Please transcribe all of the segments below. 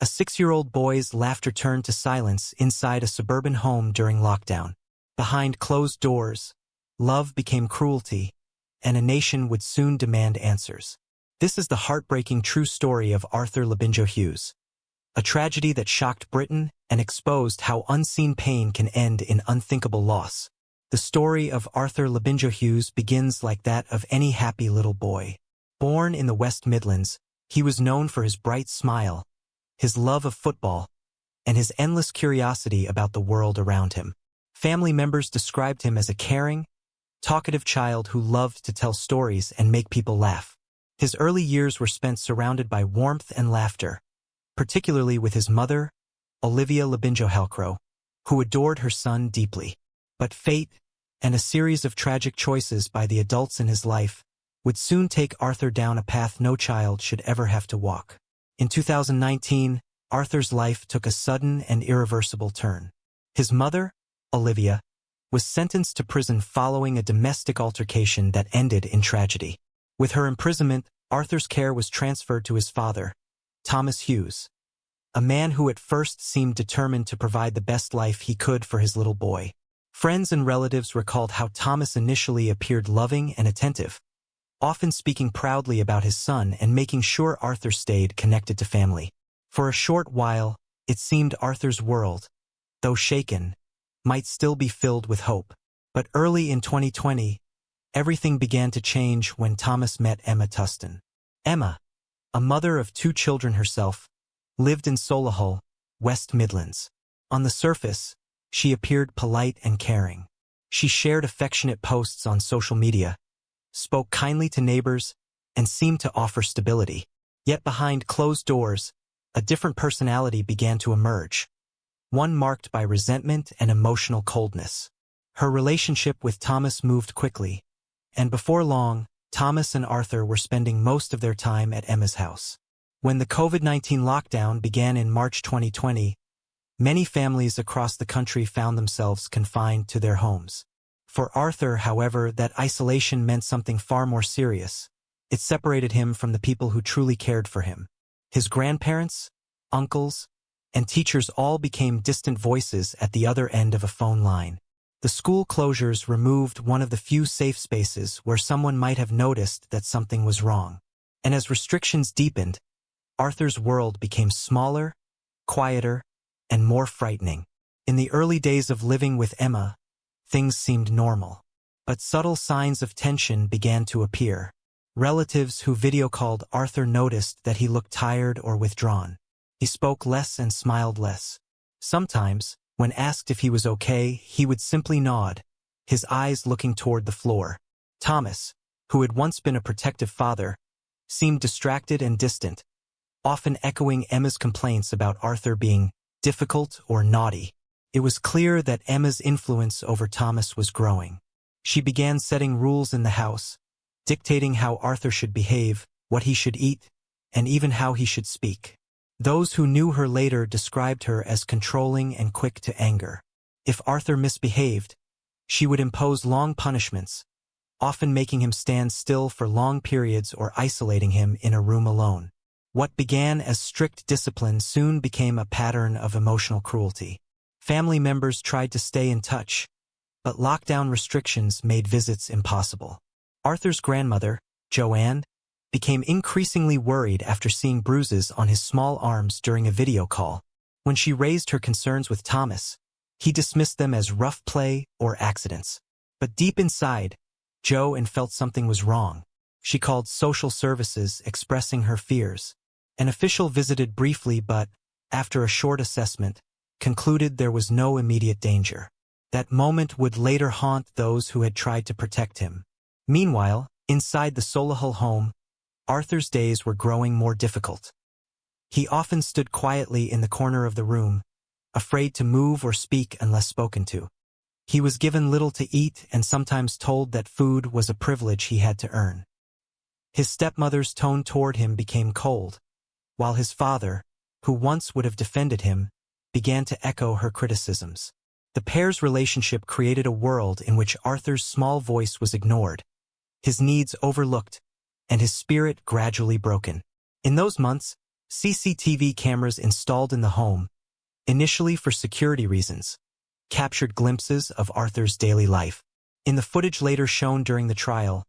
A 6-year-old boy's laughter turned to silence inside a suburban home during lockdown. Behind closed doors, love became cruelty, and a nation would soon demand answers. This is the heartbreaking true story of Arthur Labinjo Hughes, a tragedy that shocked Britain and exposed how unseen pain can end in unthinkable loss. The story of Arthur Labinjo Hughes begins like that of any happy little boy. Born in the West Midlands, he was known for his bright smile, his love of football, and his endless curiosity about the world around him. Family members described him as a caring, talkative child who loved to tell stories and make people laugh. His early years were spent surrounded by warmth and laughter, particularly with his mother, Olivia Labinjo Halcrow, who adored her son deeply. But fate, and a series of tragic choices by the adults in his life, would soon take Arthur down a path no child should ever have to walk. In 2019, Arthur's life took a sudden and irreversible turn. His mother, Olivia, was sentenced to prison following a domestic altercation that ended in tragedy. With her imprisonment, Arthur's care was transferred to his father, Thomas Hughes, a man who at first seemed determined to provide the best life he could for his little boy. Friends and relatives recalled how Thomas initially appeared loving and attentive, often speaking proudly about his son and making sure Arthur stayed connected to family. For a short while, it seemed Arthur's world, though shaken, might still be filled with hope. But early in 2020, everything began to change when Thomas met Emma Tustin. Emma, a mother of 2 children herself, lived in Solihull, West Midlands. On the surface, she appeared polite and caring. She shared affectionate posts on social media, spoke kindly to neighbors, and seemed to offer stability. Yet behind closed doors, a different personality began to emerge, one marked by resentment and emotional coldness. Her relationship with Thomas moved quickly, and before long, Thomas and Arthur were spending most of their time at Emma's house. When the COVID-19 lockdown began in March 2020, many families across the country found themselves confined to their homes. For Arthur, however, that isolation meant something far more serious. It separated him from the people who truly cared for him. His grandparents, uncles, and teachers all became distant voices at the other end of a phone line. The school closures removed one of the few safe spaces where someone might have noticed that something was wrong. And as restrictions deepened, Arthur's world became smaller, quieter, and more frightening. In the early days of living with Emma, things seemed normal. But subtle signs of tension began to appear. Relatives who video-called Arthur noticed that he looked tired or withdrawn. He spoke less and smiled less. Sometimes, when asked if he was okay, he would simply nod, his eyes looking toward the floor. Thomas, who had once been a protective father, seemed distracted and distant, often echoing Emma's complaints about Arthur being difficult or naughty. It was clear that Emma's influence over Thomas was growing. She began setting rules in the house, dictating how Arthur should behave, what he should eat, and even how he should speak. Those who knew her later described her as controlling and quick to anger. If Arthur misbehaved, she would impose long punishments, often making him stand still for long periods or isolating him in a room alone. What began as strict discipline soon became a pattern of emotional cruelty. Family members tried to stay in touch, but lockdown restrictions made visits impossible. Arthur's grandmother, Joanne, became increasingly worried after seeing bruises on his small arms during a video call. When she raised her concerns with Thomas, he dismissed them as rough play or accidents. But deep inside, Joanne felt something was wrong. She called social services, expressing her fears. An official visited briefly but, after a short assessment, concluded there was no immediate danger. That moment would later haunt those who had tried to protect him. Meanwhile, inside the Solihull home, Arthur's days were growing more difficult. He often stood quietly in the corner of the room, afraid to move or speak unless spoken to. He was given little to eat and sometimes told that food was a privilege he had to earn. His stepmother's tone toward him became cold, while his father, who once would have defended him, began to echo her criticisms. The pair's relationship created a world in which Arthur's small voice was ignored, his needs overlooked, and his spirit gradually broken. In those months, CCTV cameras installed in the home, initially for security reasons, captured glimpses of Arthur's daily life. In the footage later shown during the trial,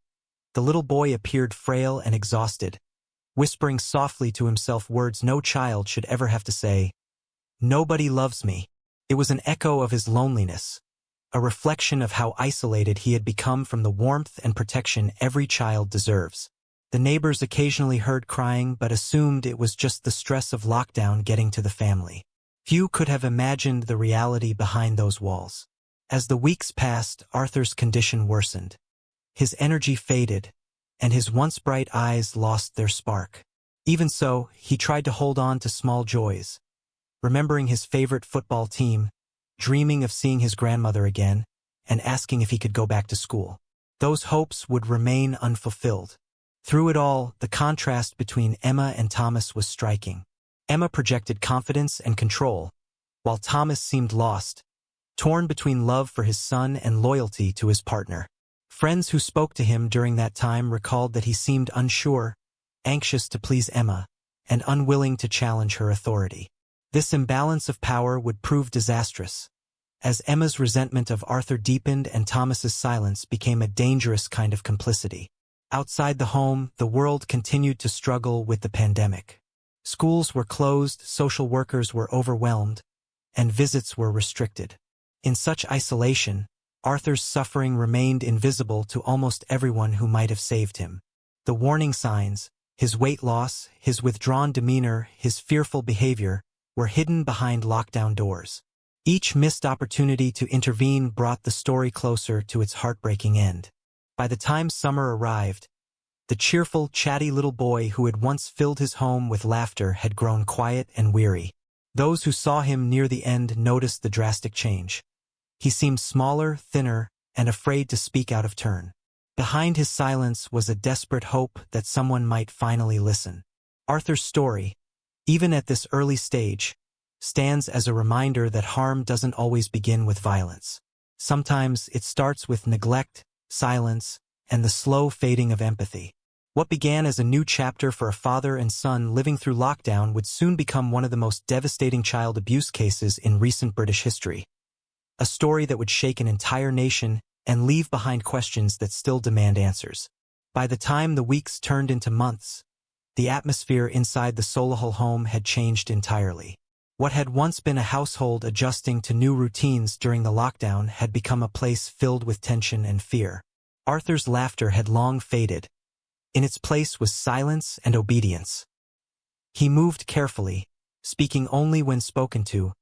the little boy appeared frail and exhausted, whispering softly to himself words no child should ever have to say. "Nobody loves me." It was an echo of his loneliness, a reflection of how isolated he had become from the warmth and protection every child deserves. The neighbors occasionally heard crying but assumed it was just the stress of lockdown getting to the family. Few could have imagined the reality behind those walls. As the weeks passed, Arthur's condition worsened. His energy faded, and his once bright eyes lost their spark. Even so, he tried to hold on to small joys, remembering his favorite football team, dreaming of seeing his grandmother again, and asking if he could go back to school. Those hopes would remain unfulfilled. Through it all, the contrast between Emma and Thomas was striking. Emma projected confidence and control, while Thomas seemed lost, torn between love for his son and loyalty to his partner. Friends who spoke to him during that time recalled that he seemed unsure, anxious to please Emma, and unwilling to challenge her authority. This imbalance of power would prove disastrous, as Emma's resentment of Arthur deepened and Thomas's silence became a dangerous kind of complicity. Outside the home, the world continued to struggle with the pandemic. Schools were closed, social workers were overwhelmed, and visits were restricted. In such isolation, Arthur's suffering remained invisible to almost everyone who might have saved him. The warning signs, his weight loss, his withdrawn demeanor, his fearful behavior, were hidden behind lockdown doors. Each missed opportunity to intervene brought the story closer to its heartbreaking end. By the time summer arrived, the cheerful, chatty little boy who had once filled his home with laughter had grown quiet and weary. Those who saw him near the end noticed the drastic change. He seemed smaller, thinner, and afraid to speak out of turn. Behind his silence was a desperate hope that someone might finally listen. Arthur's story, even at this early stage, stands as a reminder that harm doesn't always begin with violence. Sometimes it starts with neglect, silence, and the slow fading of empathy. What began as a new chapter for a father and son living through lockdown would soon become one of the most devastating child abuse cases in recent British history. A story that would shake an entire nation and leave behind questions that still demand answers. By the time the weeks turned into months, the atmosphere inside the Solihull home had changed entirely. What had once been a household adjusting to new routines during the lockdown had become a place filled with tension and fear. Arthur's laughter had long faded. In its place was silence and obedience. He moved carefully, speaking only when spoken to,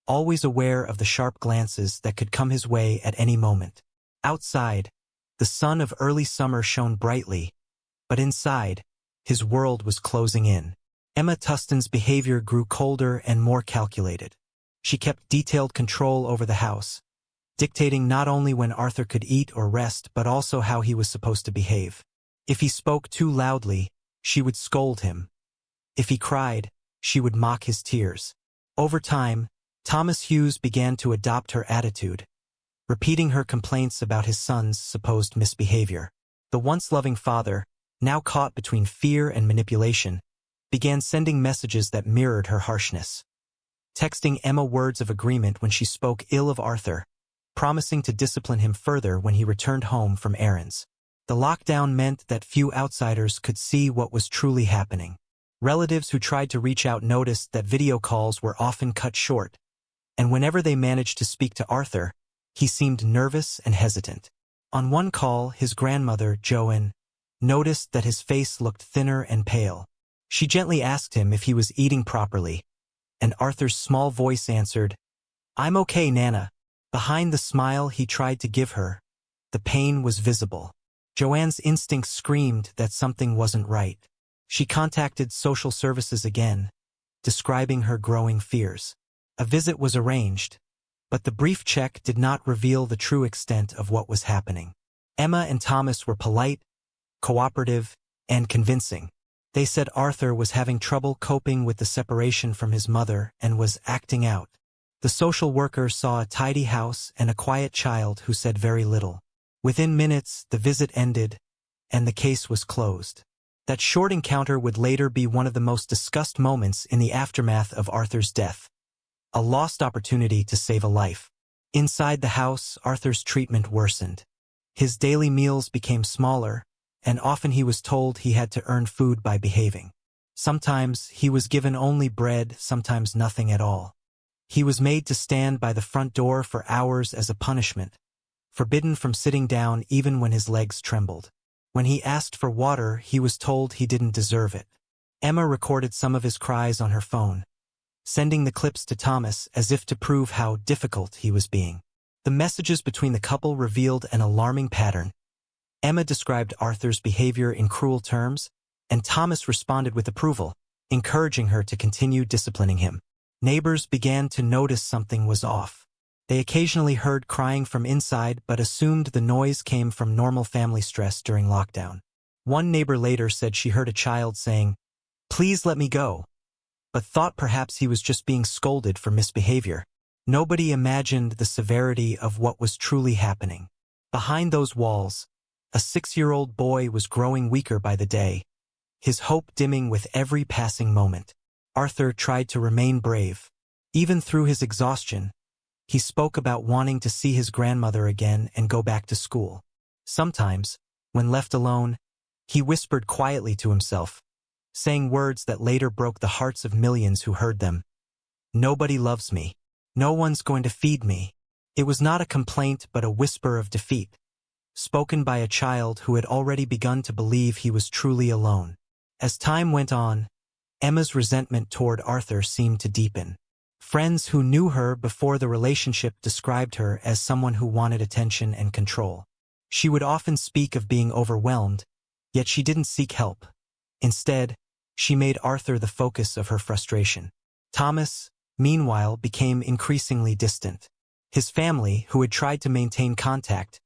always aware of the sharp glances that could come his way at any moment. Outside, the sun of early summer shone brightly, but inside, his world was closing in. Emma Tustin's behavior grew colder and more calculated. She kept detailed control over the house, dictating not only when Arthur could eat or rest but also how he was supposed to behave. If he spoke too loudly, she would scold him. If he cried, she would mock his tears. Over time, Thomas Hughes began to adopt her attitude, repeating her complaints about his son's supposed misbehavior. The once loving father, now caught between fear and manipulation, began sending messages that mirrored her harshness. Texting Emma words of agreement when she spoke ill of Arthur, promising to discipline him further when he returned home from errands. The lockdown meant that few outsiders could see what was truly happening. Relatives who tried to reach out noticed that video calls were often cut short, and whenever they managed to speak to Arthur, he seemed nervous and hesitant. On one call, his grandmother, Joan, noticed that his face looked thinner and pale. She gently asked him if he was eating properly, and Arthur's small voice answered, "I'm okay, Nana." Behind the smile he tried to give her, the pain was visible. Joanne's instincts screamed that something wasn't right. She contacted social services again, describing her growing fears. A visit was arranged, but the brief check did not reveal the true extent of what was happening. Emma and Thomas were polite, cooperative, and convincing. They said Arthur was having trouble coping with the separation from his mother and was acting out. The social worker saw a tidy house and a quiet child who said very little. Within minutes, the visit ended, and the case was closed. That short encounter would later be one of the most discussed moments in the aftermath of Arthur's death. A lost opportunity to save a life. Inside the house, Arthur's treatment worsened. His daily meals became smaller, and often he was told he had to earn food by behaving. Sometimes he was given only bread, sometimes nothing at all. He was made to stand by the front door for hours as a punishment, forbidden from sitting down even when his legs trembled. When he asked for water, he was told he didn't deserve it. Emma recorded some of his cries on her phone, sending the clips to Thomas as if to prove how difficult he was being. The messages between the couple revealed an alarming pattern. Emma described Arthur's behavior in cruel terms, and Thomas responded with approval, encouraging her to continue disciplining him. Neighbors began to notice something was off. They occasionally heard crying from inside but assumed the noise came from normal family stress during lockdown. One neighbor later said she heard a child saying, "Please let me go," but thought perhaps he was just being scolded for misbehavior. Nobody imagined the severity of what was truly happening. Behind those walls, a 6-year-old boy was growing weaker by the day, his hope dimming with every passing moment. Arthur tried to remain brave. Even through his exhaustion, he spoke about wanting to see his grandmother again and go back to school. Sometimes, when left alone, he whispered quietly to himself, saying words that later broke the hearts of millions who heard them. "Nobody loves me. No one's going to feed me." It was not a complaint but a whisper of defeat, spoken by a child who had already begun to believe he was truly alone. As time went on, Emma's resentment toward Arthur seemed to deepen. Friends who knew her before the relationship described her as someone who wanted attention and control. She would often speak of being overwhelmed, yet she didn't seek help. Instead, she made Arthur the focus of her frustration. Thomas, meanwhile, became increasingly distant. His family, who had tried to maintain contact,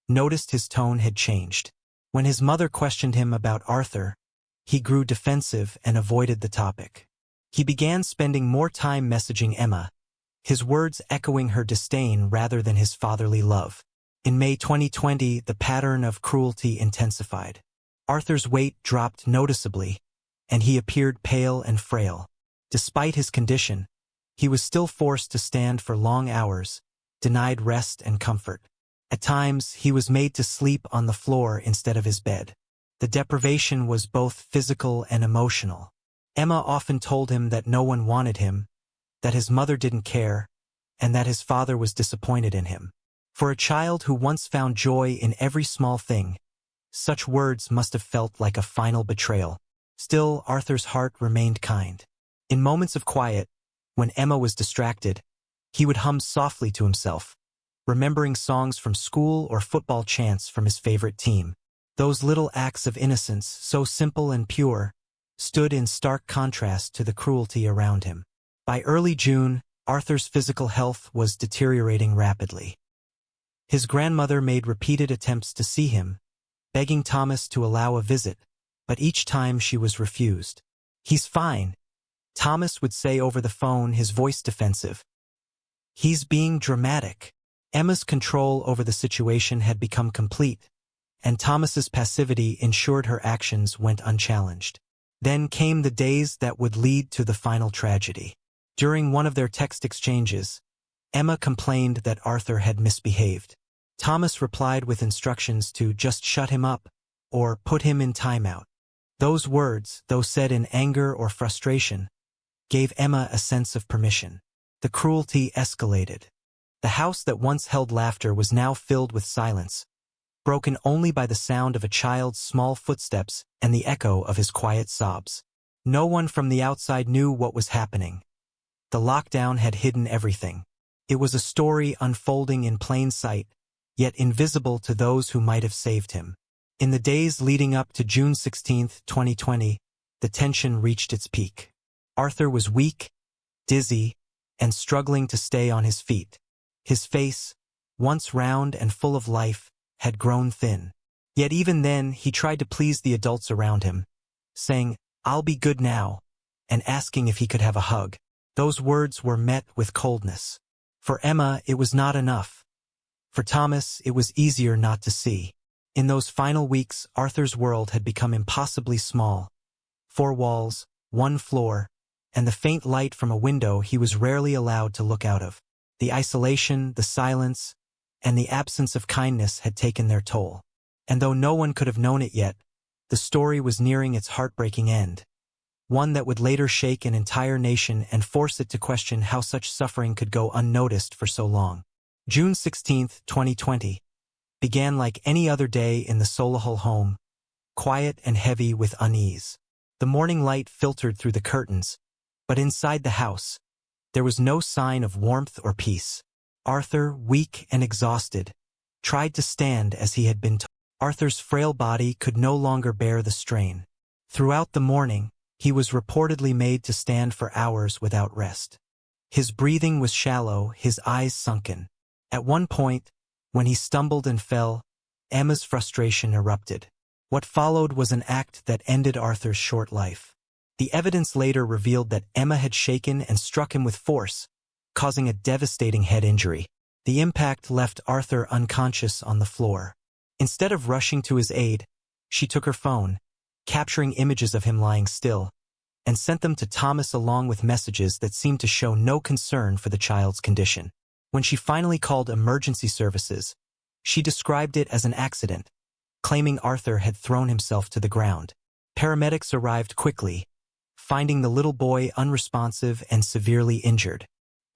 noticed his tone had changed. When his mother questioned him about Arthur, he grew defensive and avoided the topic. He began spending more time messaging Emma, his words echoing her disdain rather than his fatherly love. In May 2020, the pattern of cruelty intensified. Arthur's weight dropped noticeably, and he appeared pale and frail. Despite his condition, he was still forced to stand for long hours, denied rest and comfort. At times, he was made to sleep on the floor instead of his bed. The deprivation was both physical and emotional. Emma often told him that no one wanted him, that his mother didn't care, and that his father was disappointed in him. For a child who once found joy in every small thing, such words must have felt like a final betrayal. Still, Arthur's heart remained kind. In moments of quiet, when Emma was distracted, he would hum softly to himself, remembering songs from school or football chants from his favorite team. Those little acts of innocence, so simple and pure, stood in stark contrast to the cruelty around him. By early June, Arthur's physical health was deteriorating rapidly. His grandmother made repeated attempts to see him, begging Thomas to allow a visit, but each time she was refused. "He's fine," Thomas would say over the phone, his voice defensive. "He's being dramatic." Emma's control over the situation had become complete, and Thomas's passivity ensured her actions went unchallenged. Then came the days that would lead to the final tragedy. During one of their text exchanges, Emma complained that Arthur had misbehaved. Thomas replied with instructions to just shut him up or put him in timeout. Those words, though said in anger or frustration, gave Emma a sense of permission. The cruelty escalated. The house that once held laughter was now filled with silence, broken only by the sound of a child's small footsteps and the echo of his quiet sobs. No one from the outside knew what was happening. The lockdown had hidden everything. It was a story unfolding in plain sight, yet invisible to those who might have saved him. In the days leading up to June 16, 2020, the tension reached its peak. Arthur was weak, dizzy, and struggling to stay on his feet. His face, once round and full of life, had grown thin. Yet even then, he tried to please the adults around him, saying, "I'll be good now," and asking if he could have a hug. Those words were met with coldness. For Emma, it was not enough. For Thomas, it was easier not to see. In those final weeks, Arthur's world had become impossibly small. 4 walls, 1 floor, and the faint light from a window he was rarely allowed to look out of. The isolation, the silence, and the absence of kindness had taken their toll. And though no one could have known it yet, the story was nearing its heartbreaking end. One that would later shake an entire nation and force it to question how such suffering could go unnoticed for so long. June 16, 2020, began like any other day in the Solihull home, quiet and heavy with unease. The morning light filtered through the curtains, but inside the house, there was no sign of warmth or peace. Arthur, weak and exhausted, tried to stand as he had been taught. Arthur's frail body could no longer bear the strain. Throughout the morning, he was reportedly made to stand for hours without rest. His breathing was shallow, his eyes sunken. At one point, when he stumbled and fell, Emma's frustration erupted. What followed was an act that ended Arthur's short life. The evidence later revealed that Emma had shaken and struck him with force, causing a devastating head injury. The impact left Arthur unconscious on the floor. Instead of rushing to his aid, she took her phone, capturing images of him lying still, and sent them to Thomas along with messages that seemed to show no concern for the child's condition. When she finally called emergency services, she described it as an accident, claiming Arthur had thrown himself to the ground. Paramedics arrived quickly, finding the little boy unresponsive and severely injured.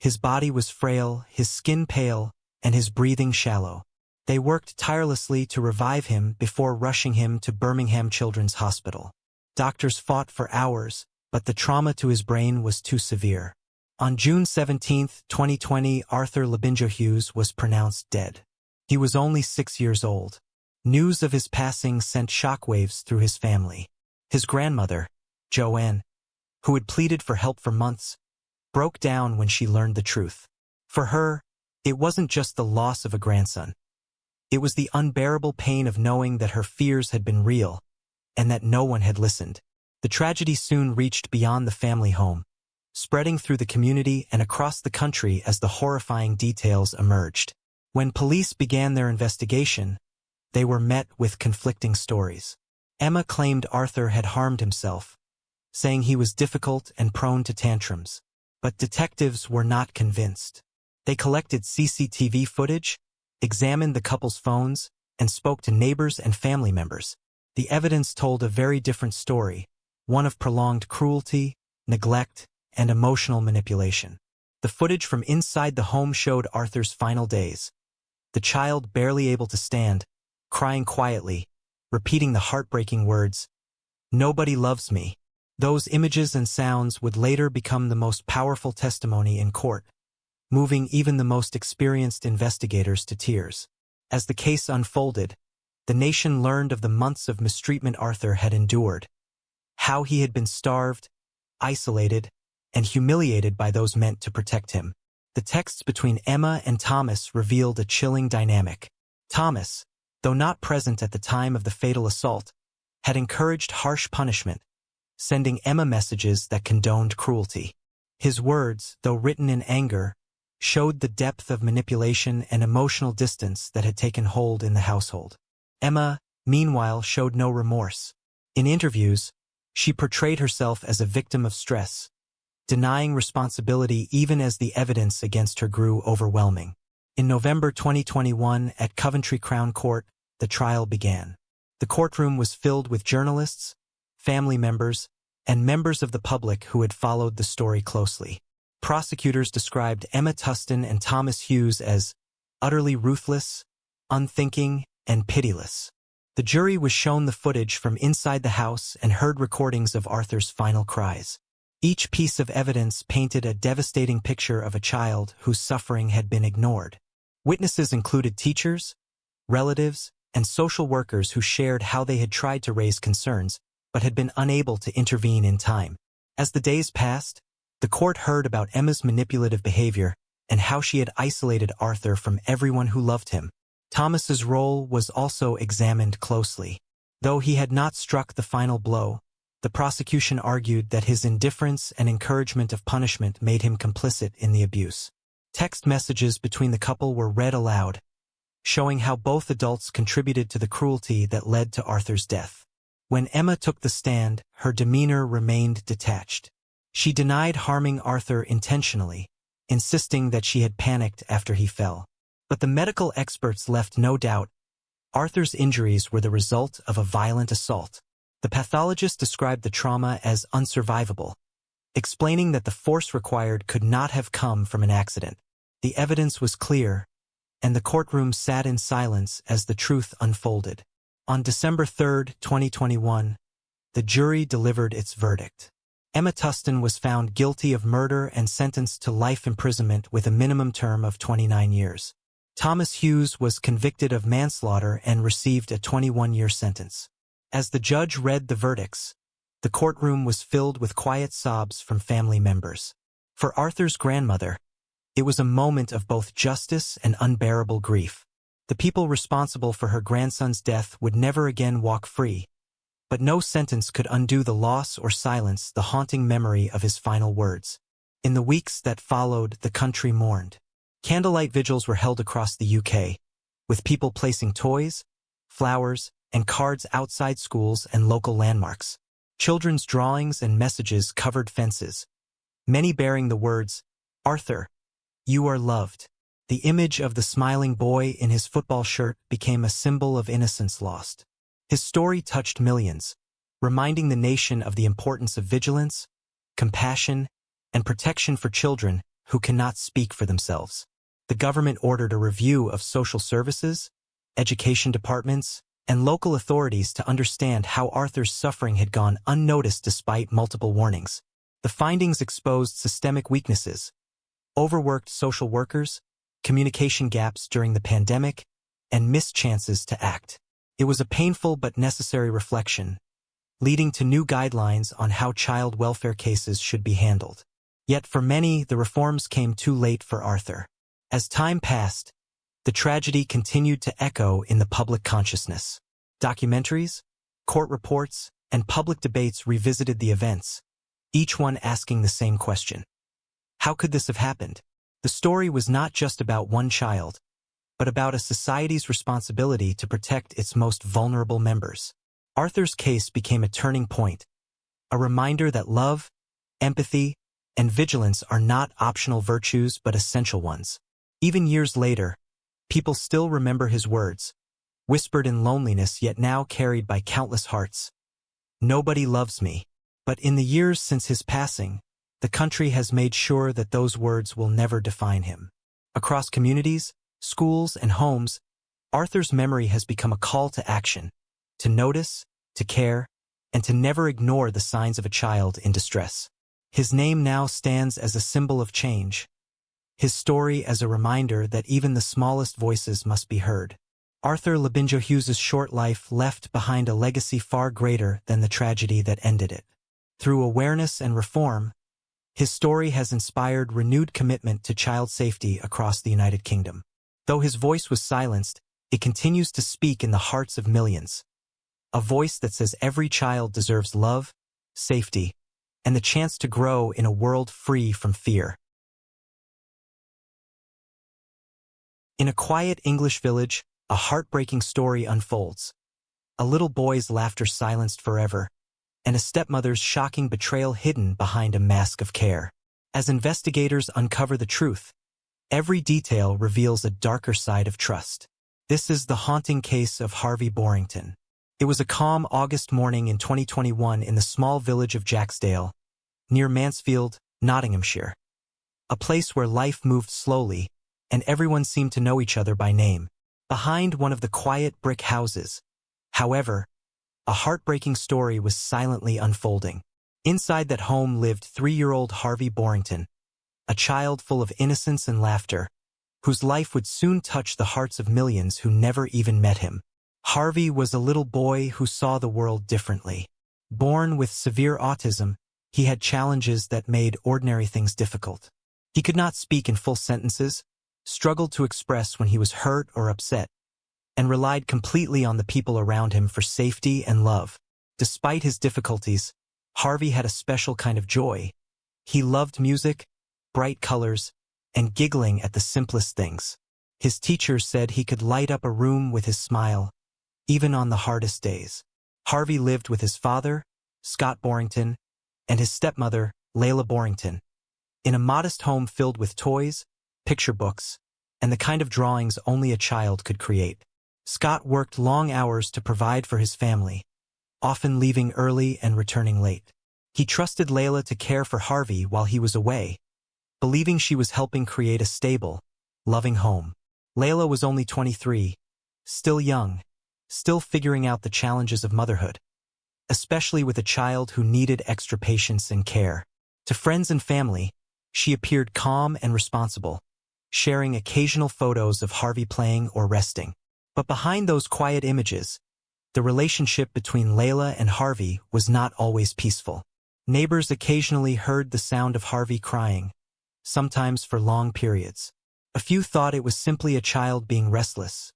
His body was frail, his skin pale, and his breathing shallow. They worked tirelessly to revive him before rushing him to Birmingham Children's Hospital. Doctors fought for hours, but the trauma to his brain was too severe. On June 17, 2020, Arthur Labinjo-Hughes was pronounced dead. He was only 6 years old. News of his passing sent shockwaves through his family. His grandmother, Joanne, who had pleaded for help for months, broke down when she learned the truth. For her, it wasn't just the loss of a grandson. It was the unbearable pain of knowing that her fears had been real, and that no one had listened. The tragedy soon reached beyond the family home, spreading through the community and across the country as the horrifying details emerged. When police began their investigation, they were met with conflicting stories. Emma claimed Arthur had harmed himself, saying he was difficult and prone to tantrums. But detectives were not convinced. They collected CCTV footage, examined the couple's phones, and spoke to neighbors and family members. The evidence told a very different story, one of prolonged cruelty, neglect, and emotional manipulation. The footage from inside the home showed Arthur's final days. The child barely able to stand, crying quietly, repeating the heartbreaking words, "Nobody loves me." Those images and sounds would later become the most powerful testimony in court, moving even the most experienced investigators to tears. As the case unfolded, the nation learned of the months of mistreatment Arthur had endured, how he had been starved, isolated, and humiliated by those meant to protect him. The texts between Emma and Thomas revealed a chilling dynamic. Thomas, though not present at the time of the fatal assault, had encouraged harsh punishment, sending Emma messages that condoned cruelty. His words, though written in anger, showed the depth of manipulation and emotional distance that had taken hold in the household. Emma, meanwhile, showed no remorse. In interviews, she portrayed herself as a victim of stress, denying responsibility even as the evidence against her grew overwhelming. In November 2021, at Coventry Crown Court, the trial began. The courtroom was filled with journalists, family members, and members of the public who had followed the story closely. Prosecutors described Emma Tustin and Thomas Hughes as utterly ruthless, unthinking, and pitiless. The jury was shown the footage from inside the house and heard recordings of Arthur's final cries. Each piece of evidence painted a devastating picture of a child whose suffering had been ignored. Witnesses included teachers, relatives, and social workers who shared how they had tried to raise concerns, but had been unable to intervene in time. As the days passed, the court heard about Emma's manipulative behavior and how she had isolated Arthur from everyone who loved him. Thomas's role was also examined closely. Though he had not struck the final blow, the prosecution argued that his indifference and encouragement of punishment made him complicit in the abuse. Text messages between the couple were read aloud, showing how both adults contributed to the cruelty that led to Arthur's death. When Emma took the stand, her demeanor remained detached. She denied harming Arthur intentionally, insisting that she had panicked after he fell. But the medical experts left no doubt. Arthur's injuries were the result of a violent assault. The pathologist described the trauma as unsurvivable, explaining that the force required could not have come from an accident. The evidence was clear, and the courtroom sat in silence as the truth unfolded. On December 3, 2021, the jury delivered its verdict. Emma Tustin was found guilty of murder and sentenced to life imprisonment with a minimum term of 29 years. Thomas Hughes was convicted of manslaughter and received a 21-year sentence. As the judge read the verdicts, the courtroom was filled with quiet sobs from family members. For Arthur's grandmother, it was a moment of both justice and unbearable grief. The people responsible for her grandson's death would never again walk free, but no sentence could undo the loss or silence the haunting memory of his final words. In the weeks that followed, the country mourned. Candlelight vigils were held across the UK, with people placing toys, flowers, and cards outside schools and local landmarks. Children's drawings and messages covered fences, many bearing the words, "Arthur, you are loved." The image of the smiling boy in his football shirt became a symbol of innocence lost. His story touched millions, reminding the nation of the importance of vigilance, compassion, and protection for children who cannot speak for themselves. The government ordered a review of social services, education departments, and local authorities to understand how Arthur's suffering had gone unnoticed despite multiple warnings. The findings exposed systemic weaknesses, overworked social workers, communication gaps during the pandemic, and missed chances to act. It was a painful but necessary reflection, leading to new guidelines on how child welfare cases should be handled. Yet for many, the reforms came too late for Arthur. As time passed, the tragedy continued to echo in the public consciousness. Documentaries, court reports, and public debates revisited the events, each one asking the same question. How could this have happened? The story was not just about one child, but about a society's responsibility to protect its most vulnerable members. Arthur's case became a turning point, a reminder that love, empathy, and vigilance are not optional virtues but essential ones. Even years later, people still remember his words, whispered in loneliness yet now carried by countless hearts. "Nobody loves me." But in the years since his passing, the country has made sure that those words will never define him. Across communities, schools, and homes, Arthur's memory has become a call to action, to notice, to care, and to never ignore the signs of a child in distress. His name now stands as a symbol of change, his story as a reminder that even the smallest voices must be heard. Arthur Labinjo Hughes's short life left behind a legacy far greater than the tragedy that ended it. Through awareness and reform, his story has inspired renewed commitment to child safety across the United Kingdom. Though his voice was silenced, it continues to speak in the hearts of millions. A voice that says every child deserves love, safety, and the chance to grow in a world free from fear. In a quiet English village, a heartbreaking story unfolds. A little boy's laughter silenced forever, and a stepmother's shocking betrayal hidden behind a mask of care. As investigators uncover the truth, every detail reveals a darker side of trust. This is the haunting case of Harvey Borrington. It was a calm August morning in 2021 in the small village of Jacksdale, near Mansfield, Nottinghamshire. A place where life moved slowly, and everyone seemed to know each other by name. Behind one of the quiet brick houses, however, a heartbreaking story was silently unfolding. Inside that home lived 3-year-old Harvey Borrington, a child full of innocence and laughter, whose life would soon touch the hearts of millions who never even met him. Harvey was a little boy who saw the world differently. Born with severe autism, he had challenges that made ordinary things difficult. He could not speak in full sentences, struggled to express when he was hurt or upset, and relied completely on the people around him for safety and love. Despite his difficulties, Harvey had a special kind of joy. He loved music, bright colors, and giggling at the simplest things. His teachers said he could light up a room with his smile, even on the hardest days. Harvey lived with his father, Scott Borrington, and his stepmother, Layla Borrington, in a modest home filled with toys, picture books, and the kind of drawings only a child could create. Scott worked long hours to provide for his family, often leaving early and returning late. He trusted Layla to care for Harvey while he was away, believing she was helping create a stable, loving home. Layla was only 23, still young, still figuring out the challenges of motherhood, especially with a child who needed extra patience and care. To friends and family, she appeared calm and responsible, sharing occasional photos of Harvey playing or resting. But behind those quiet images, the relationship between Layla and Harvey was not always peaceful. Neighbors occasionally heard the sound of Harvey crying, sometimes for long periods. A few thought it was simply a child being restless.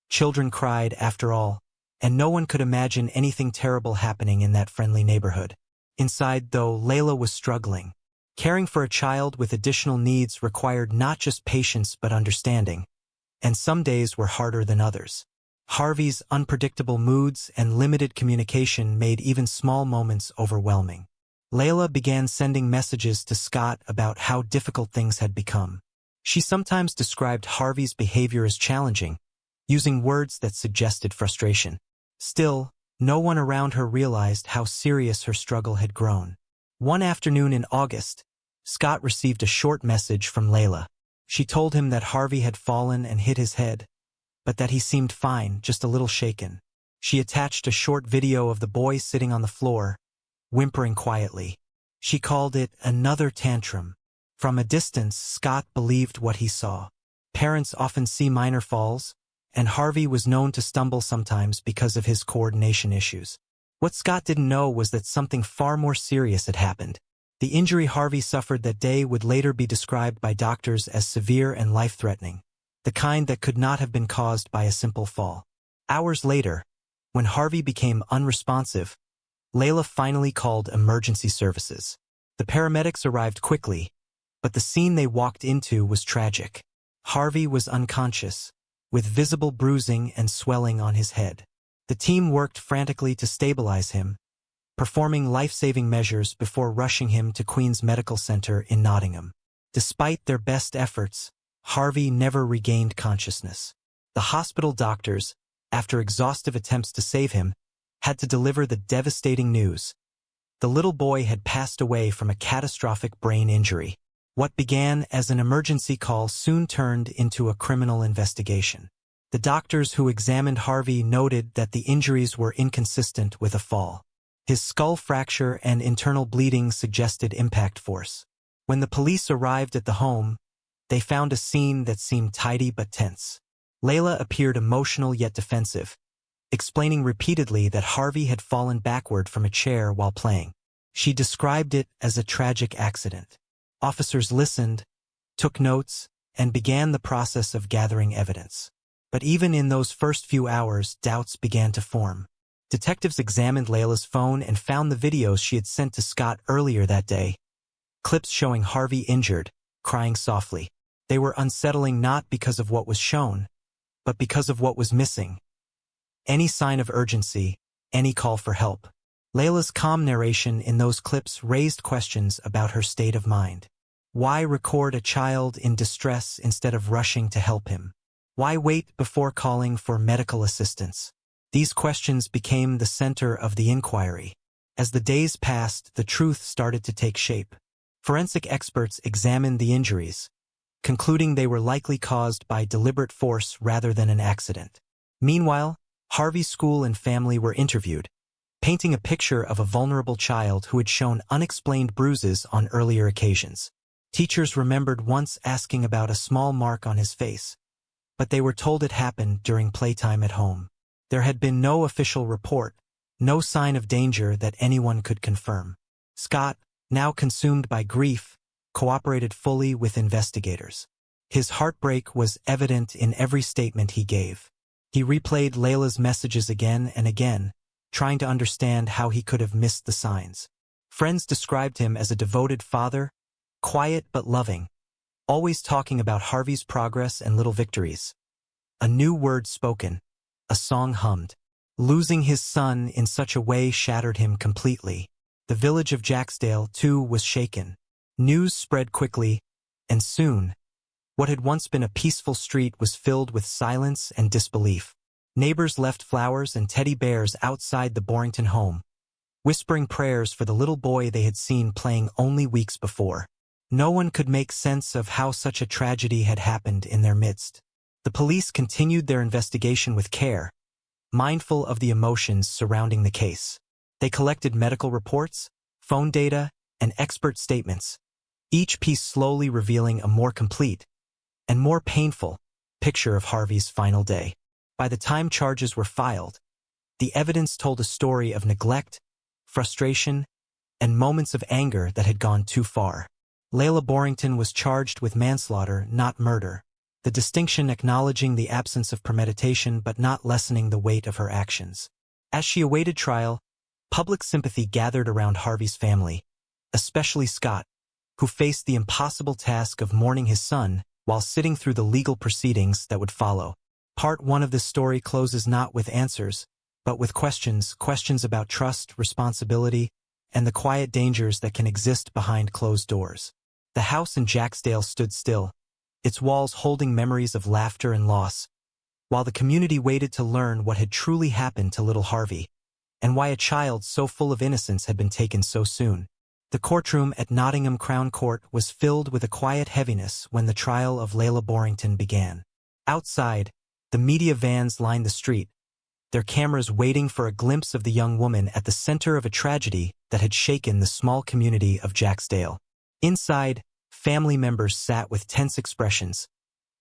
Children cried, after all, and no one could imagine anything terrible happening in that friendly neighborhood. Inside, though, Layla was struggling. Caring for a child with additional needs required not just patience but understanding, and some days were harder than others. Harvey's unpredictable moods and limited communication made even small moments overwhelming. Layla began sending messages to Scott about how difficult things had become. She sometimes described Harvey's behavior as challenging, using words that suggested frustration. Still, no one around her realized how serious her struggle had grown. One afternoon in August, Scott received a short message from Layla. She told him that Harvey had fallen and hit his head, but that he seemed fine, just a little shaken. She attached a short video of the boy sitting on the floor, whimpering quietly. She called it another tantrum. From a distance, Scott believed what he saw. Parents often see minor falls, and Harvey was known to stumble sometimes because of his coordination issues. What Scott didn't know was that something far more serious had happened. The injury Harvey suffered that day would later be described by doctors as severe and life-threatening, the kind that could not have been caused by a simple fall. Hours later, when Harvey became unresponsive, Layla finally called emergency services. The paramedics arrived quickly, but the scene they walked into was tragic. Harvey was unconscious, with visible bruising and swelling on his head. The team worked frantically to stabilize him, performing life-saving measures before rushing him to Queen's Medical Center in Nottingham. Despite their best efforts, Harvey never regained consciousness. The hospital doctors, after exhaustive attempts to save him, had to deliver the devastating news. The little boy had passed away from a catastrophic brain injury. What began as an emergency call soon turned into a criminal investigation. The doctors who examined Harvey noted that the injuries were inconsistent with a fall. His skull fracture and internal bleeding suggested impact force. When the police arrived at the home, they found a scene that seemed tidy but tense. Layla appeared emotional yet defensive, explaining repeatedly that Harvey had fallen backward from a chair while playing. She described it as a tragic accident. Officers listened, took notes, and began the process of gathering evidence. But even in those first few hours, doubts began to form. Detectives examined Layla's phone and found the videos she had sent to Scott earlier that day, clips showing Harvey injured, crying softly. They were unsettling not because of what was shown, but because of what was missing. Any sign of urgency, any call for help. Layla's calm narration in those clips raised questions about her state of mind. Why record a child in distress instead of rushing to help him? Why wait before calling for medical assistance? These questions became the center of the inquiry. As the days passed, the truth started to take shape. Forensic experts examined the injuries, concluding they were likely caused by deliberate force rather than an accident. Meanwhile, Harvey's school and family were interviewed, painting a picture of a vulnerable child who had shown unexplained bruises on earlier occasions. Teachers remembered once asking about a small mark on his face, but they were told it happened during playtime at home. There had been no official report, no sign of danger that anyone could confirm. Scott, now consumed by grief, cooperated fully with investigators. His heartbreak was evident in every statement he gave. He replayed Layla's messages again and again, trying to understand how he could have missed the signs. Friends described him as a devoted father, quiet but loving, always talking about Harvey's progress and little victories. A new word spoken, a song hummed. Losing his son in such a way shattered him completely. The village of Jacksdale, too, was shaken. News spread quickly, and soon, what had once been a peaceful street was filled with silence and disbelief. Neighbors left flowers and teddy bears outside the Borrington home, whispering prayers for the little boy they had seen playing only weeks before. No one could make sense of how such a tragedy had happened in their midst. The police continued their investigation with care, mindful of the emotions surrounding the case. They collected medical reports, phone data, and expert statements, each piece slowly revealing a more complete and more painful picture of Harvey's final day. By the time charges were filed, the evidence told a story of neglect, frustration, and moments of anger that had gone too far. Layla Borrington was charged with manslaughter, not murder, the distinction acknowledging the absence of premeditation but not lessening the weight of her actions. As she awaited trial, public sympathy gathered around Harvey's family, especially Scott, who faced the impossible task of mourning his son while sitting through the legal proceedings that would follow. Part 1 of this story closes not with answers, but with questions about trust, responsibility, and the quiet dangers that can exist behind closed doors. The house in Jacksdale stood still, its walls holding memories of laughter and loss, while the community waited to learn what had truly happened to little Harvey, and why a child so full of innocence had been taken so soon. The courtroom at Nottingham Crown Court was filled with a quiet heaviness when the trial of Layla Borrington began. Outside, the media vans lined the street, their cameras waiting for a glimpse of the young woman at the center of a tragedy that had shaken the small community of Jacksdale. Inside, family members sat with tense expressions,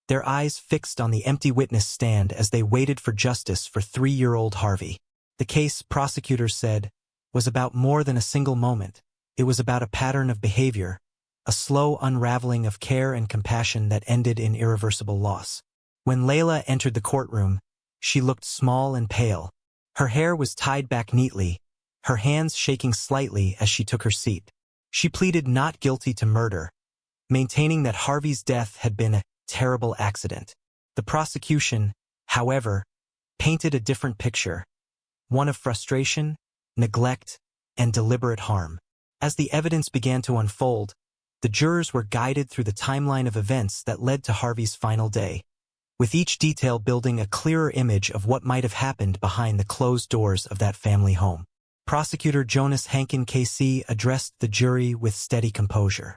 their eyes fixed on the empty witness stand as they waited for justice for 3-year-old Harvey. The case, prosecutors said, was about more than a single moment. It was about a pattern of behavior, a slow unraveling of care and compassion that ended in irreversible loss. When Layla entered the courtroom, she looked small and pale. Her hair was tied back neatly, her hands shaking slightly as she took her seat. She pleaded not guilty to murder, maintaining that Harvey's death had been a terrible accident. The prosecution, however, painted a different picture, one of frustration, neglect, and deliberate harm. As the evidence began to unfold, the jurors were guided through the timeline of events that led to Harvey's final day, with each detail building a clearer image of what might have happened behind the closed doors of that family home. Prosecutor Jonas Hankin KC addressed the jury with steady composure.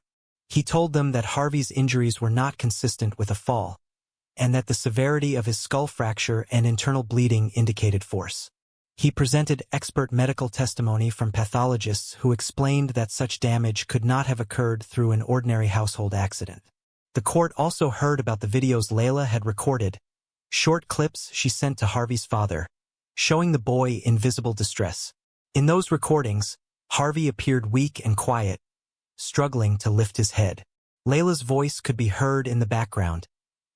He told them that Harvey's injuries were not consistent with a fall, and that the severity of his skull fracture and internal bleeding indicated force. He presented expert medical testimony from pathologists who explained that such damage could not have occurred through an ordinary household accident. The court also heard about the videos Layla had recorded, short clips she sent to Harvey's father, showing the boy in visible distress. In those recordings, Harvey appeared weak and quiet, struggling to lift his head. Layla's voice could be heard in the background,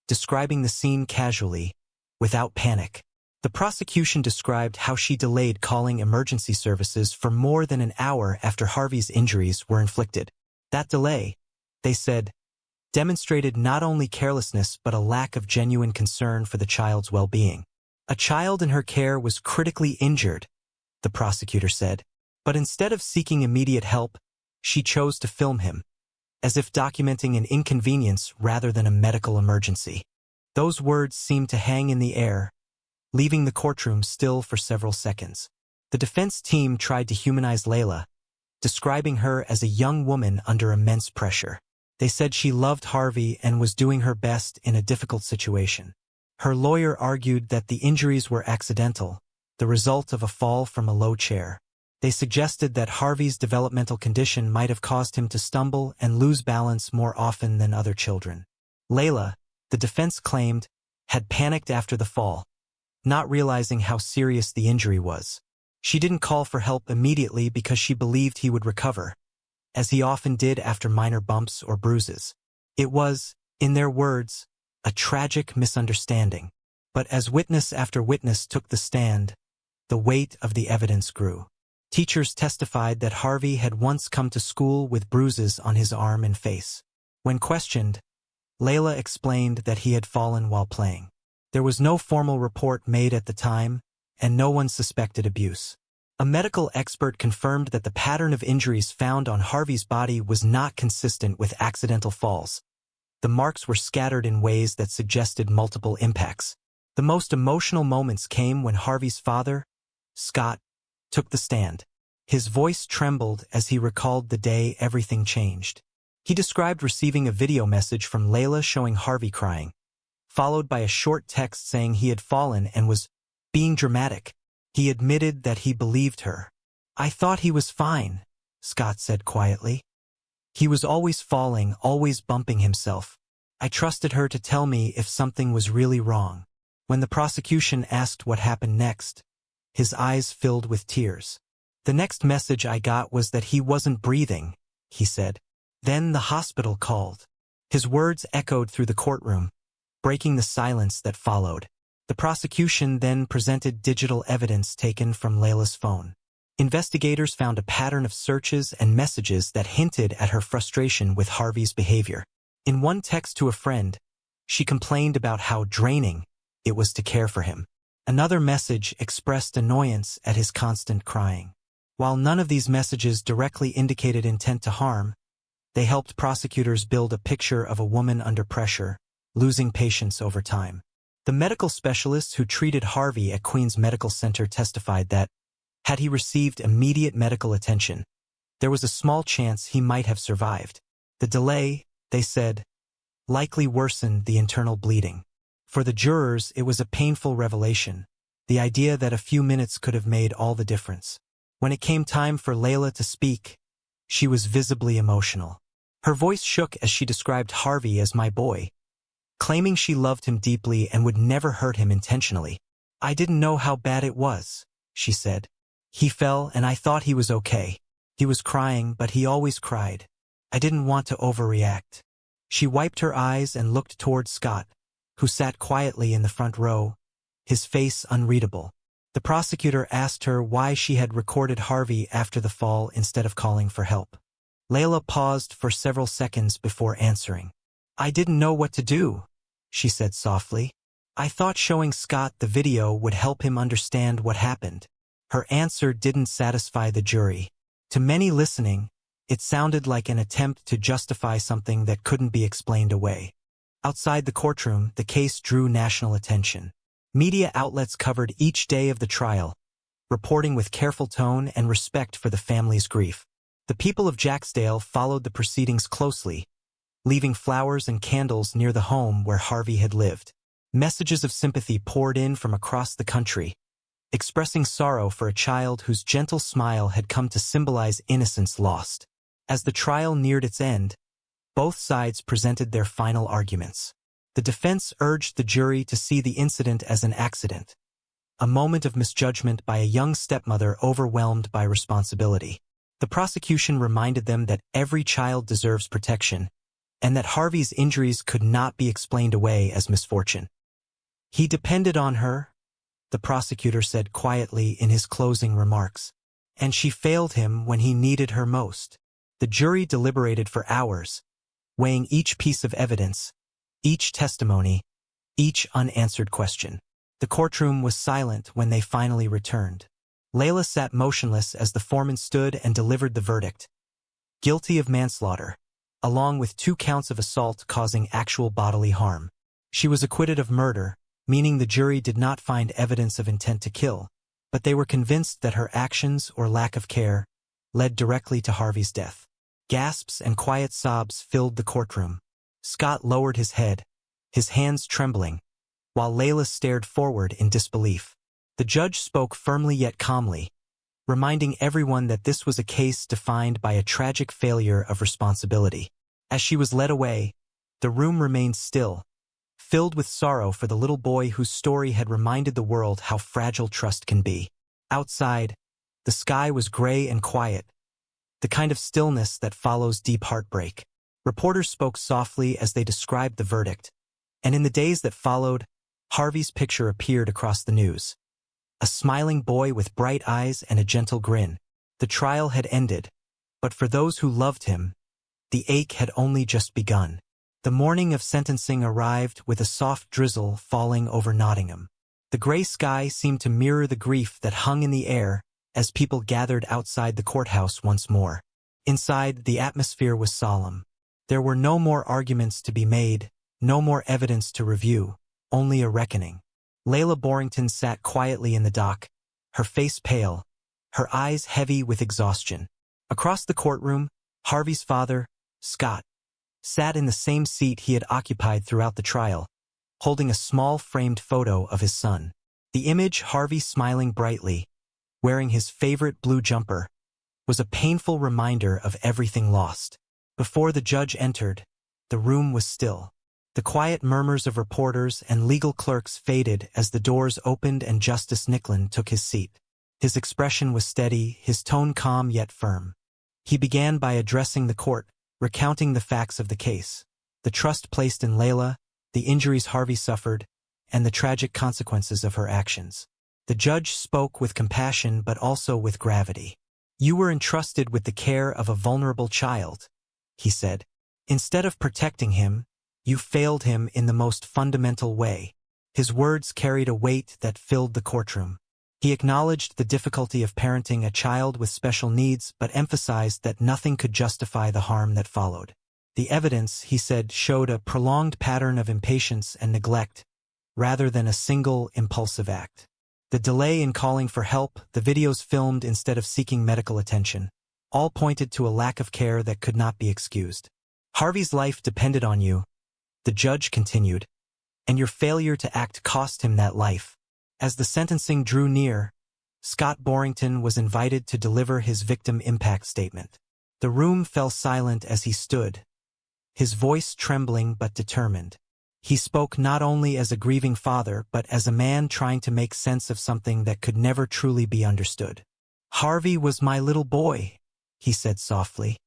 describing the scene casually, without panic. The prosecution described how she delayed calling emergency services for more than an hour after Harvey's injuries were inflicted. That delay, they said, demonstrated not only carelessness but a lack of genuine concern for the child's well-being. A child in her care was critically injured, the prosecutor said, but instead of seeking immediate help, she chose to film him, as if documenting an inconvenience rather than a medical emergency. Those words seemed to hang in the air, leaving the courtroom still for several seconds. The defense team tried to humanize Layla, describing her as a young woman under immense pressure. They said she loved Harvey and was doing her best in a difficult situation. Her lawyer argued that the injuries were accidental, the result of a fall from a low chair. They suggested that Harvey's developmental condition might have caused him to stumble and lose balance more often than other children. Layla, the defense claimed, had panicked after the fall, not realizing how serious the injury was. She didn't call for help immediately because she believed he would recover, as he often did after minor bumps or bruises. It was, in their words, a tragic misunderstanding. But as witness after witness took the stand, the weight of the evidence grew. Teachers testified that Harvey had once come to school with bruises on his arm and face. When questioned, Layla explained that he had fallen while playing. There was no formal report made at the time, and no one suspected abuse. A medical expert confirmed that the pattern of injuries found on Harvey's body was not consistent with accidental falls. The marks were scattered in ways that suggested multiple impacts. The most emotional moments came when Harvey's father, Scott, took the stand. His voice trembled as he recalled the day everything changed. He described receiving a video message from Layla showing Harvey crying, followed by a short text saying he had fallen and was being dramatic. He admitted that he believed her. "I thought he was fine," Scott said quietly. "He was always falling, always bumping himself. I trusted her to tell me if something was really wrong." When the prosecution asked what happened next, his eyes filled with tears. "The next message I got was that he wasn't breathing," he said. "Then the hospital called." His words echoed through the courtroom, breaking the silence that followed. The prosecution then presented digital evidence taken from Layla's phone. Investigators found a pattern of searches and messages that hinted at her frustration with Harvey's behavior. In one text to a friend, she complained about how draining it was to care for him. Another message expressed annoyance at his constant crying. While none of these messages directly indicated intent to harm, they helped prosecutors build a picture of a woman under pressure, losing patience over time. The medical specialists who treated Harvey at Queen's Medical Center testified that, had he received immediate medical attention, there was a small chance he might have survived. The delay, they said, likely worsened the internal bleeding. For the jurors, it was a painful revelation, the idea that a few minutes could have made all the difference. When it came time for Layla to speak, she was visibly emotional. Her voice shook as she described Harvey as "my boy," claiming she loved him deeply and would never hurt him intentionally. "I didn't know how bad it was," she said. "He fell and I thought he was okay. He was crying, but he always cried. I didn't want to overreact." She wiped her eyes and looked toward Scott, who sat quietly in the front row, his face unreadable. The prosecutor asked her why she had recorded Harvey after the fall instead of calling for help. Layla paused for several seconds before answering. "I didn't know what to do," she said softly. "I thought showing Scott the video would help him understand what happened." Her answer didn't satisfy the jury. To many listening, it sounded like an attempt to justify something that couldn't be explained away. Outside the courtroom, the case drew national attention. Media outlets covered each day of the trial, reporting with careful tone and respect for the family's grief. The people of Jacksdale followed the proceedings closely, leaving flowers and candles near the home where Harvey had lived. Messages of sympathy poured in from across the country, expressing sorrow for a child whose gentle smile had come to symbolize innocence lost. As the trial neared its end, both sides presented their final arguments. The defense urged the jury to see the incident as an accident, a moment of misjudgment by a young stepmother overwhelmed by responsibility. The prosecution reminded them that every child deserves protection, and that Harvey's injuries could not be explained away as misfortune. "He depended on her," the prosecutor said quietly in his closing remarks, "and she failed him when he needed her most." The jury deliberated for hours, weighing each piece of evidence, each testimony, each unanswered question. The courtroom was silent when they finally returned. Layla sat motionless as the foreman stood and delivered the verdict. Guilty of manslaughter, along with 2 counts of assault causing actual bodily harm. She was acquitted of murder, meaning the jury did not find evidence of intent to kill, but they were convinced that her actions or lack of care led directly to Harvey's death. Gasps and quiet sobs filled the courtroom. Scott lowered his head, his hands trembling, while Layla stared forward in disbelief. The judge spoke firmly yet calmly, reminding everyone that this was a case defined by a tragic failure of responsibility. As she was led away, the room remained still, filled with sorrow for the little boy whose story had reminded the world how fragile trust can be. Outside, the sky was gray and quiet, the kind of stillness that follows deep heartbreak. Reporters spoke softly as they described the verdict, and in the days that followed, Harvey's picture appeared across the news. A smiling boy with bright eyes and a gentle grin. The trial had ended, but for those who loved him, the ache had only just begun. The morning of sentencing arrived with a soft drizzle falling over Nottingham. The gray sky seemed to mirror the grief that hung in the air as people gathered outside the courthouse once more. Inside, the atmosphere was solemn. There were no more arguments to be made, no more evidence to review, only a reckoning. Layla Borrington sat quietly in the dock, her face pale, her eyes heavy with exhaustion. Across the courtroom, Harvey's father, Scott, sat in the same seat he had occupied throughout the trial, holding a small framed photo of his son. The image, Harvey smiling brightly, wearing his favorite blue jumper, was a painful reminder of everything lost. Before the judge entered, the room was still. The quiet murmurs of reporters and legal clerks faded as the doors opened and Justice Nicklin took his seat. His expression was steady, his tone calm yet firm. He began by addressing the court, recounting the facts of the case, the trust placed in Layla, the injuries Harvey suffered, and the tragic consequences of her actions. The judge spoke with compassion but also with gravity. "You were entrusted with the care of a vulnerable child," he said. "Instead of protecting him, you failed him in the most fundamental way." His words carried a weight that filled the courtroom. He acknowledged the difficulty of parenting a child with special needs but emphasized that nothing could justify the harm that followed. The evidence, he said, showed a prolonged pattern of impatience and neglect, rather than a single impulsive act. The delay in calling for help, the videos filmed instead of seeking medical attention, all pointed to a lack of care that could not be excused. "Harvey's life depended on you," the judge continued, "and your failure to act cost him that life." As the sentencing drew near, Scott Borrington was invited to deliver his victim impact statement. The room fell silent as he stood, his voice trembling but determined. He spoke not only as a grieving father but as a man trying to make sense of something that could never truly be understood. "Harvey was my little boy," he said softly.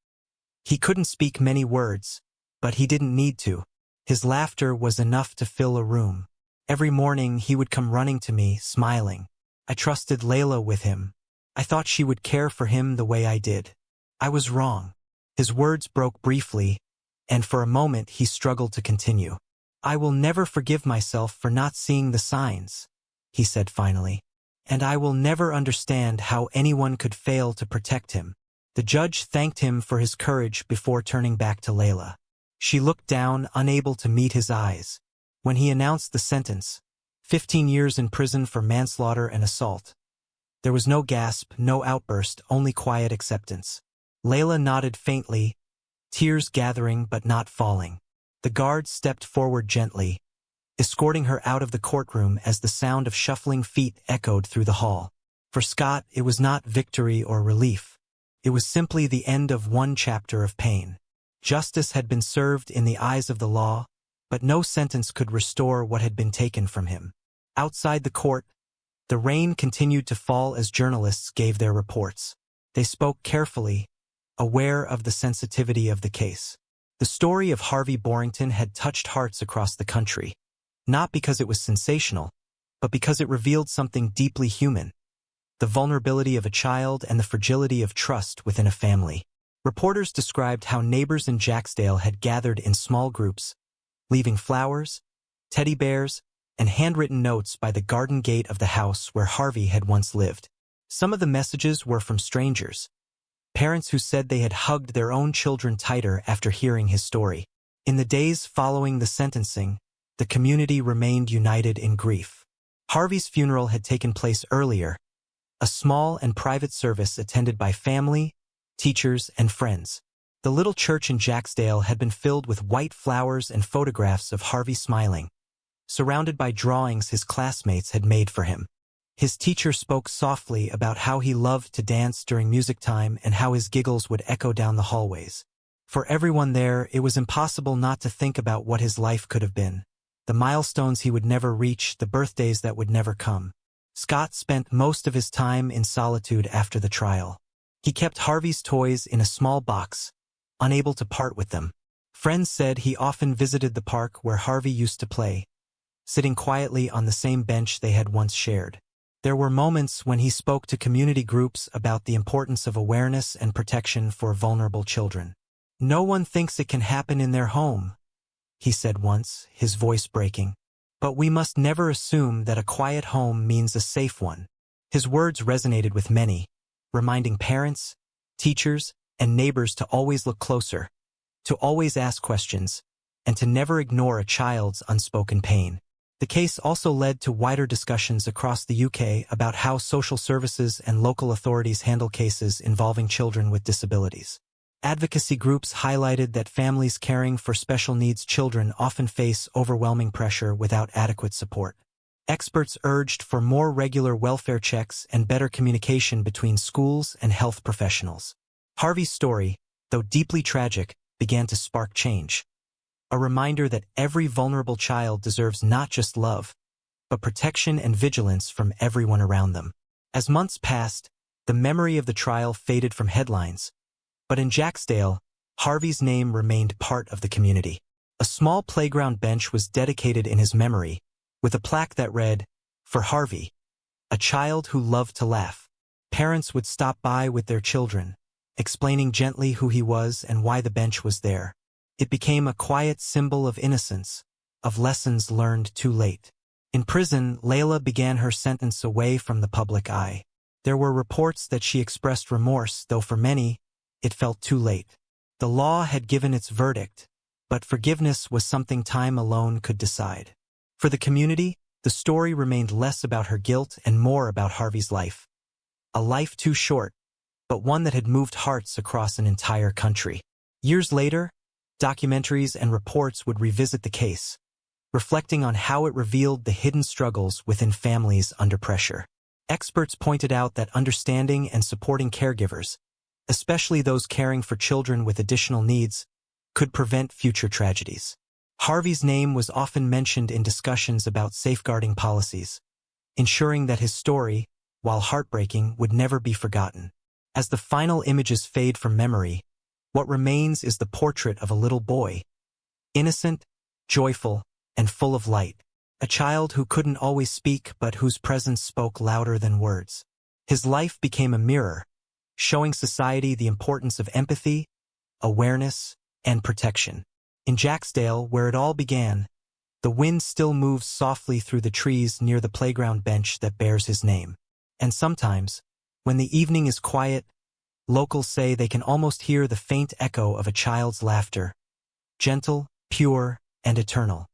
He couldn't speak many words, but he didn't need to. His laughter was enough to fill a room. Every morning he would come running to me, smiling. I trusted Layla with him. I thought she would care for him the way I did. I was wrong. His words broke briefly, and for a moment he struggled to continue. "I will never forgive myself for not seeing the signs," he said finally. "And I will never understand how anyone could fail to protect him." The judge thanked him for his courage before turning back to Layla. She looked down, unable to meet his eyes. When he announced the sentence, 15 years in prison for manslaughter and assault, there was no gasp, no outburst, only quiet acceptance. Layla nodded faintly, tears gathering but not falling. The guard stepped forward gently, escorting her out of the courtroom as the sound of shuffling feet echoed through the hall. For Scott, it was not victory or relief. It was simply the end of one chapter of pain. Justice had been served in the eyes of the law, but no sentence could restore what had been taken from him. Outside the court, the rain continued to fall as journalists gave their reports. They spoke carefully, aware of the sensitivity of the case. The story of Harvey Borrington had touched hearts across the country, not because it was sensational, but because it revealed something deeply human: the vulnerability of a child and the fragility of trust within a family. Reporters described how neighbors in Jacksdale had gathered in small groups, leaving flowers, teddy bears, and handwritten notes by the garden gate of the house where Harvey had once lived. Some of the messages were from strangers, parents who said they had hugged their own children tighter after hearing his story. In the days following the sentencing, the community remained united in grief. Harvey's funeral had taken place earlier, a small and private service attended by family, teachers, and friends. The little church in Jacksdale had been filled with white flowers and photographs of Harvey smiling, surrounded by drawings his classmates had made for him. His teacher spoke softly about how he loved to dance during music time and how his giggles would echo down the hallways. For everyone there, it was impossible not to think about what his life could have been, the milestones he would never reach, the birthdays that would never come. Scott spent most of his time in solitude after the trial. He kept Harvey's toys in a small box, unable to part with them. Friends said he often visited the park where Harvey used to play, sitting quietly on the same bench they had once shared. There were moments when he spoke to community groups about the importance of awareness and protection for vulnerable children. "No one thinks it can happen in their home," he said once, his voice breaking. But we must never assume that a quiet home means a safe one. His words resonated with many, reminding parents, teachers, and neighbors to always look closer, to always ask questions, and to never ignore a child's unspoken pain. The case also led to wider discussions across the UK about how social services and local authorities handle cases involving children with disabilities. Advocacy groups highlighted that families caring for special needs children often face overwhelming pressure without adequate support. Experts urged for more regular welfare checks and better communication between schools and health professionals. Harvey's story, though deeply tragic, began to spark change. A reminder that every vulnerable child deserves not just love, but protection and vigilance from everyone around them. As months passed, the memory of the trial faded from headlines, but in Jacksdale, Harvey's name remained part of the community. A small playground bench was dedicated in his memory, with a plaque that read, "For Harvey, a child who loved to laugh." Parents would stop by with their children, explaining gently who he was and why the bench was there. It became a quiet symbol of innocence, of lessons learned too late. In prison, Layla began her sentence away from the public eye. There were reports that she expressed remorse, though for many, it felt too late. The law had given its verdict, but forgiveness was something time alone could decide. For the community, the story remained less about her guilt and more about Harvey's life. A life too short, but one that had moved hearts across an entire country. Years later, documentaries and reports would revisit the case, reflecting on how it revealed the hidden struggles within families under pressure. Experts pointed out that understanding and supporting caregivers, especially those caring for children with additional needs, could prevent future tragedies. Harvey's name was often mentioned in discussions about safeguarding policies, ensuring that his story, while heartbreaking, would never be forgotten. As the final images fade from memory, what remains is the portrait of a little boy, innocent, joyful, and full of light, a child who couldn't always speak but whose presence spoke louder than words. His life became a mirror, showing society the importance of empathy, awareness, and protection. In Jacksdale, where it all began, the wind still moves softly through the trees near the playground bench that bears his name. And sometimes, when the evening is quiet, locals say they can almost hear the faint echo of a child's laughter, gentle, pure, and eternal.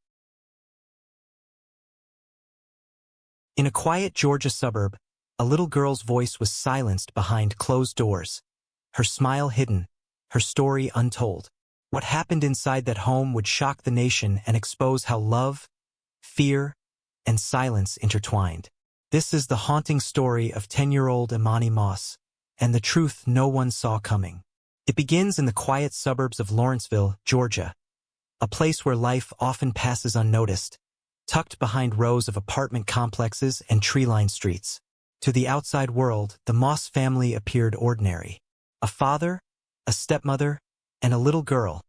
In a quiet Georgia suburb, a little girl's voice was silenced behind closed doors, her smile hidden, her story untold. What happened inside that home would shock the nation and expose how love, fear, and silence intertwined. This is the haunting story of 10-year-old Imani Moss, and the truth no one saw coming. It begins in the quiet suburbs of Lawrenceville, Georgia, a place where life often passes unnoticed, tucked behind rows of apartment complexes and tree-lined streets. To the outside world, the Moss family appeared ordinary. A father, a stepmother, and a little girl,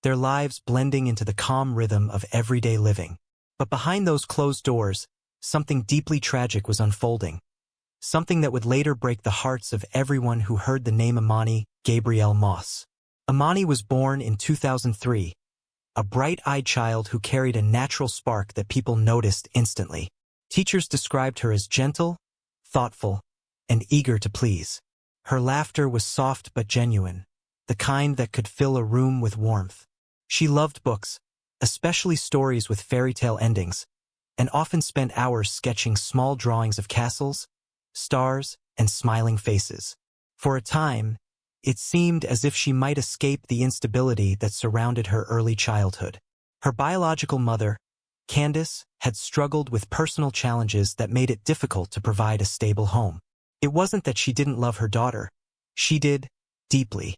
their lives blending into the calm rhythm of everyday living. But behind those closed doors, something deeply tragic was unfolding, something that would later break the hearts of everyone who heard the name Imani Gabrielle Moss. Imani was born in 2003, a bright-eyed child who carried a natural spark that people noticed instantly. Teachers described her as gentle, thoughtful, and eager to please. Her laughter was soft but genuine, the kind that could fill a room with warmth. She loved books, especially stories with fairy tale endings, and often spent hours sketching small drawings of castles, stars, and smiling faces. For a time, it seemed as if she might escape the instability that surrounded her early childhood. Her biological mother, Candace, had struggled with personal challenges that made it difficult to provide a stable home. It wasn't that she didn't love her daughter. She did, deeply.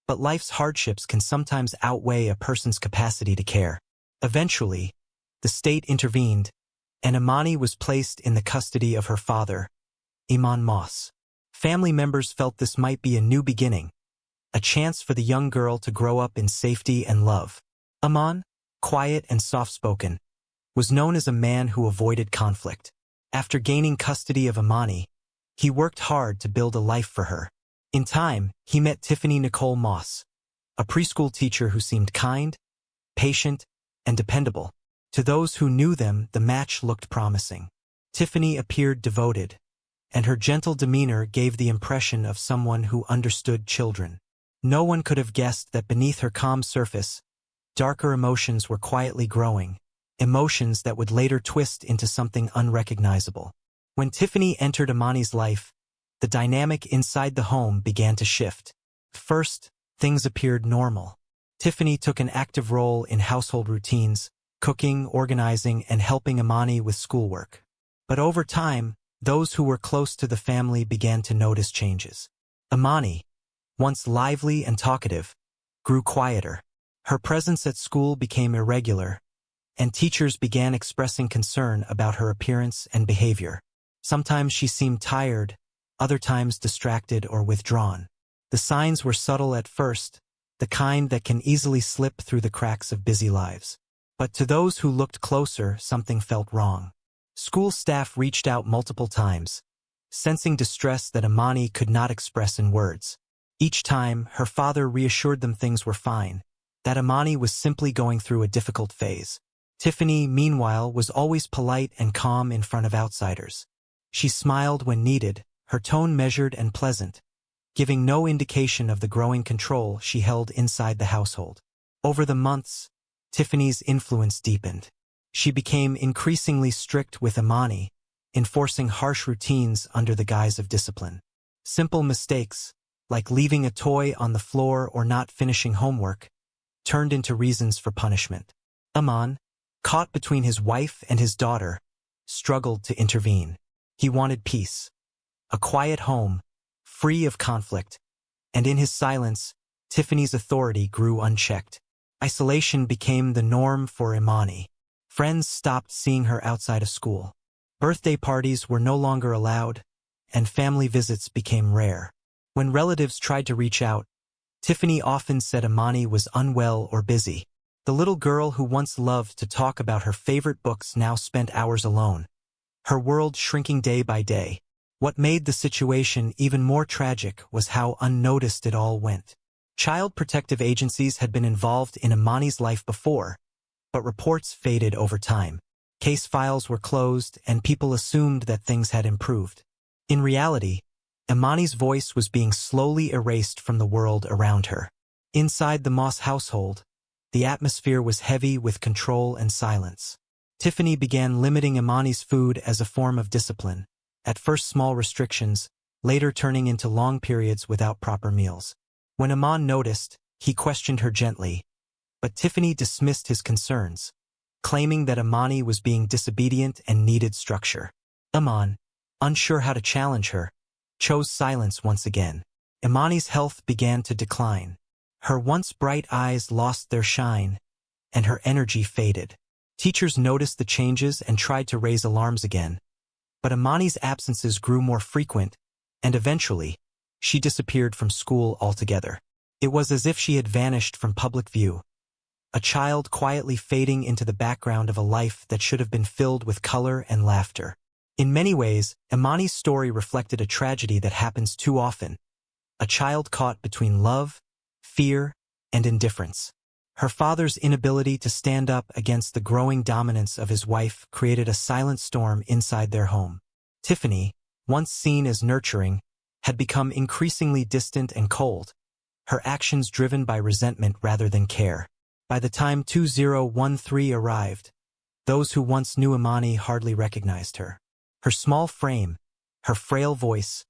But life's hardships can sometimes outweigh a person's capacity to care. Eventually, the state intervened, and Imani was placed in the custody of her father, Iman Moss. Family members felt this might be a new beginning, a chance for the young girl to grow up in safety and love. Iman, quiet and soft-spoken, was known as a man who avoided conflict. After gaining custody of Imani, he worked hard to build a life for her. In time, he met Tiffany Nicole Moss, a preschool teacher who seemed kind, patient, and dependable. To those who knew them, the match looked promising. Tiffany appeared devoted, and her gentle demeanor gave the impression of someone who understood children. No one could have guessed that beneath her calm surface, darker emotions were quietly growing, emotions that would later twist into something unrecognizable. When Tiffany entered Amani's life, the dynamic inside the home began to shift. First, things appeared normal. Tiffany took an active role in household routines, cooking, organizing, and helping Amani with schoolwork. But over time, those who were close to the family began to notice changes. Amani, once lively and talkative, grew quieter. Her presence at school became irregular, and teachers began expressing concern about her appearance and behavior. Sometimes she seemed tired, other times distracted or withdrawn. The signs were subtle at first, the kind that can easily slip through the cracks of busy lives. But to those who looked closer, something felt wrong. School staff reached out multiple times, sensing distress that Amani could not express in words. Each time, her father reassured them things were fine, that Amani was simply going through a difficult phase. Tiffany, meanwhile, was always polite and calm in front of outsiders. She smiled when needed, her tone measured and pleasant, giving no indication of the growing control she held inside the household. Over the months, Tiffany's influence deepened. She became increasingly strict with Amani, enforcing harsh routines under the guise of discipline. Simple mistakes, like leaving a toy on the floor or not finishing homework, turned into reasons for punishment. Aman, caught between his wife and his daughter, struggled to intervene. He wanted peace, a quiet home, free of conflict, and in his silence, Tiffany's authority grew unchecked. Isolation became the norm for Amani. Friends stopped seeing her outside of school. Birthday parties were no longer allowed, and family visits became rare. When relatives tried to reach out, Tiffany often said Amani was unwell or busy. The little girl who once loved to talk about her favorite books now spent hours alone, her world shrinking day by day. What made the situation even more tragic was how unnoticed it all went. Child protective agencies had been involved in Amani's life before, but reports faded over time. Case files were closed, and people assumed that things had improved. In reality, Amani's voice was being slowly erased from the world around her. Inside the Moss household, the atmosphere was heavy with control and silence. Tiffany began limiting Amani's food as a form of discipline, at first small restrictions, later turning into long periods without proper meals. When Aman noticed, he questioned her gently, but Tiffany dismissed his concerns, claiming that Amani was being disobedient and needed structure. Aman, unsure how to challenge her, chose silence once again. Amani's health began to decline. Her once bright eyes lost their shine, and her energy faded. Teachers noticed the changes and tried to raise alarms again, but Amani's absences grew more frequent, and eventually, she disappeared from school altogether. It was as if she had vanished from public view, a child quietly fading into the background of a life that should have been filled with color and laughter. In many ways, Amani's story reflected a tragedy that happens too often, a child caught between love, fear, and indifference. Her father's inability to stand up against the growing dominance of his wife created a silent storm inside their home. Tiffany, once seen as nurturing, had become increasingly distant and cold, her actions driven by resentment rather than care. By the time 2013 arrived, those who once knew Amani hardly recognized her. Her small frame, her frail voice,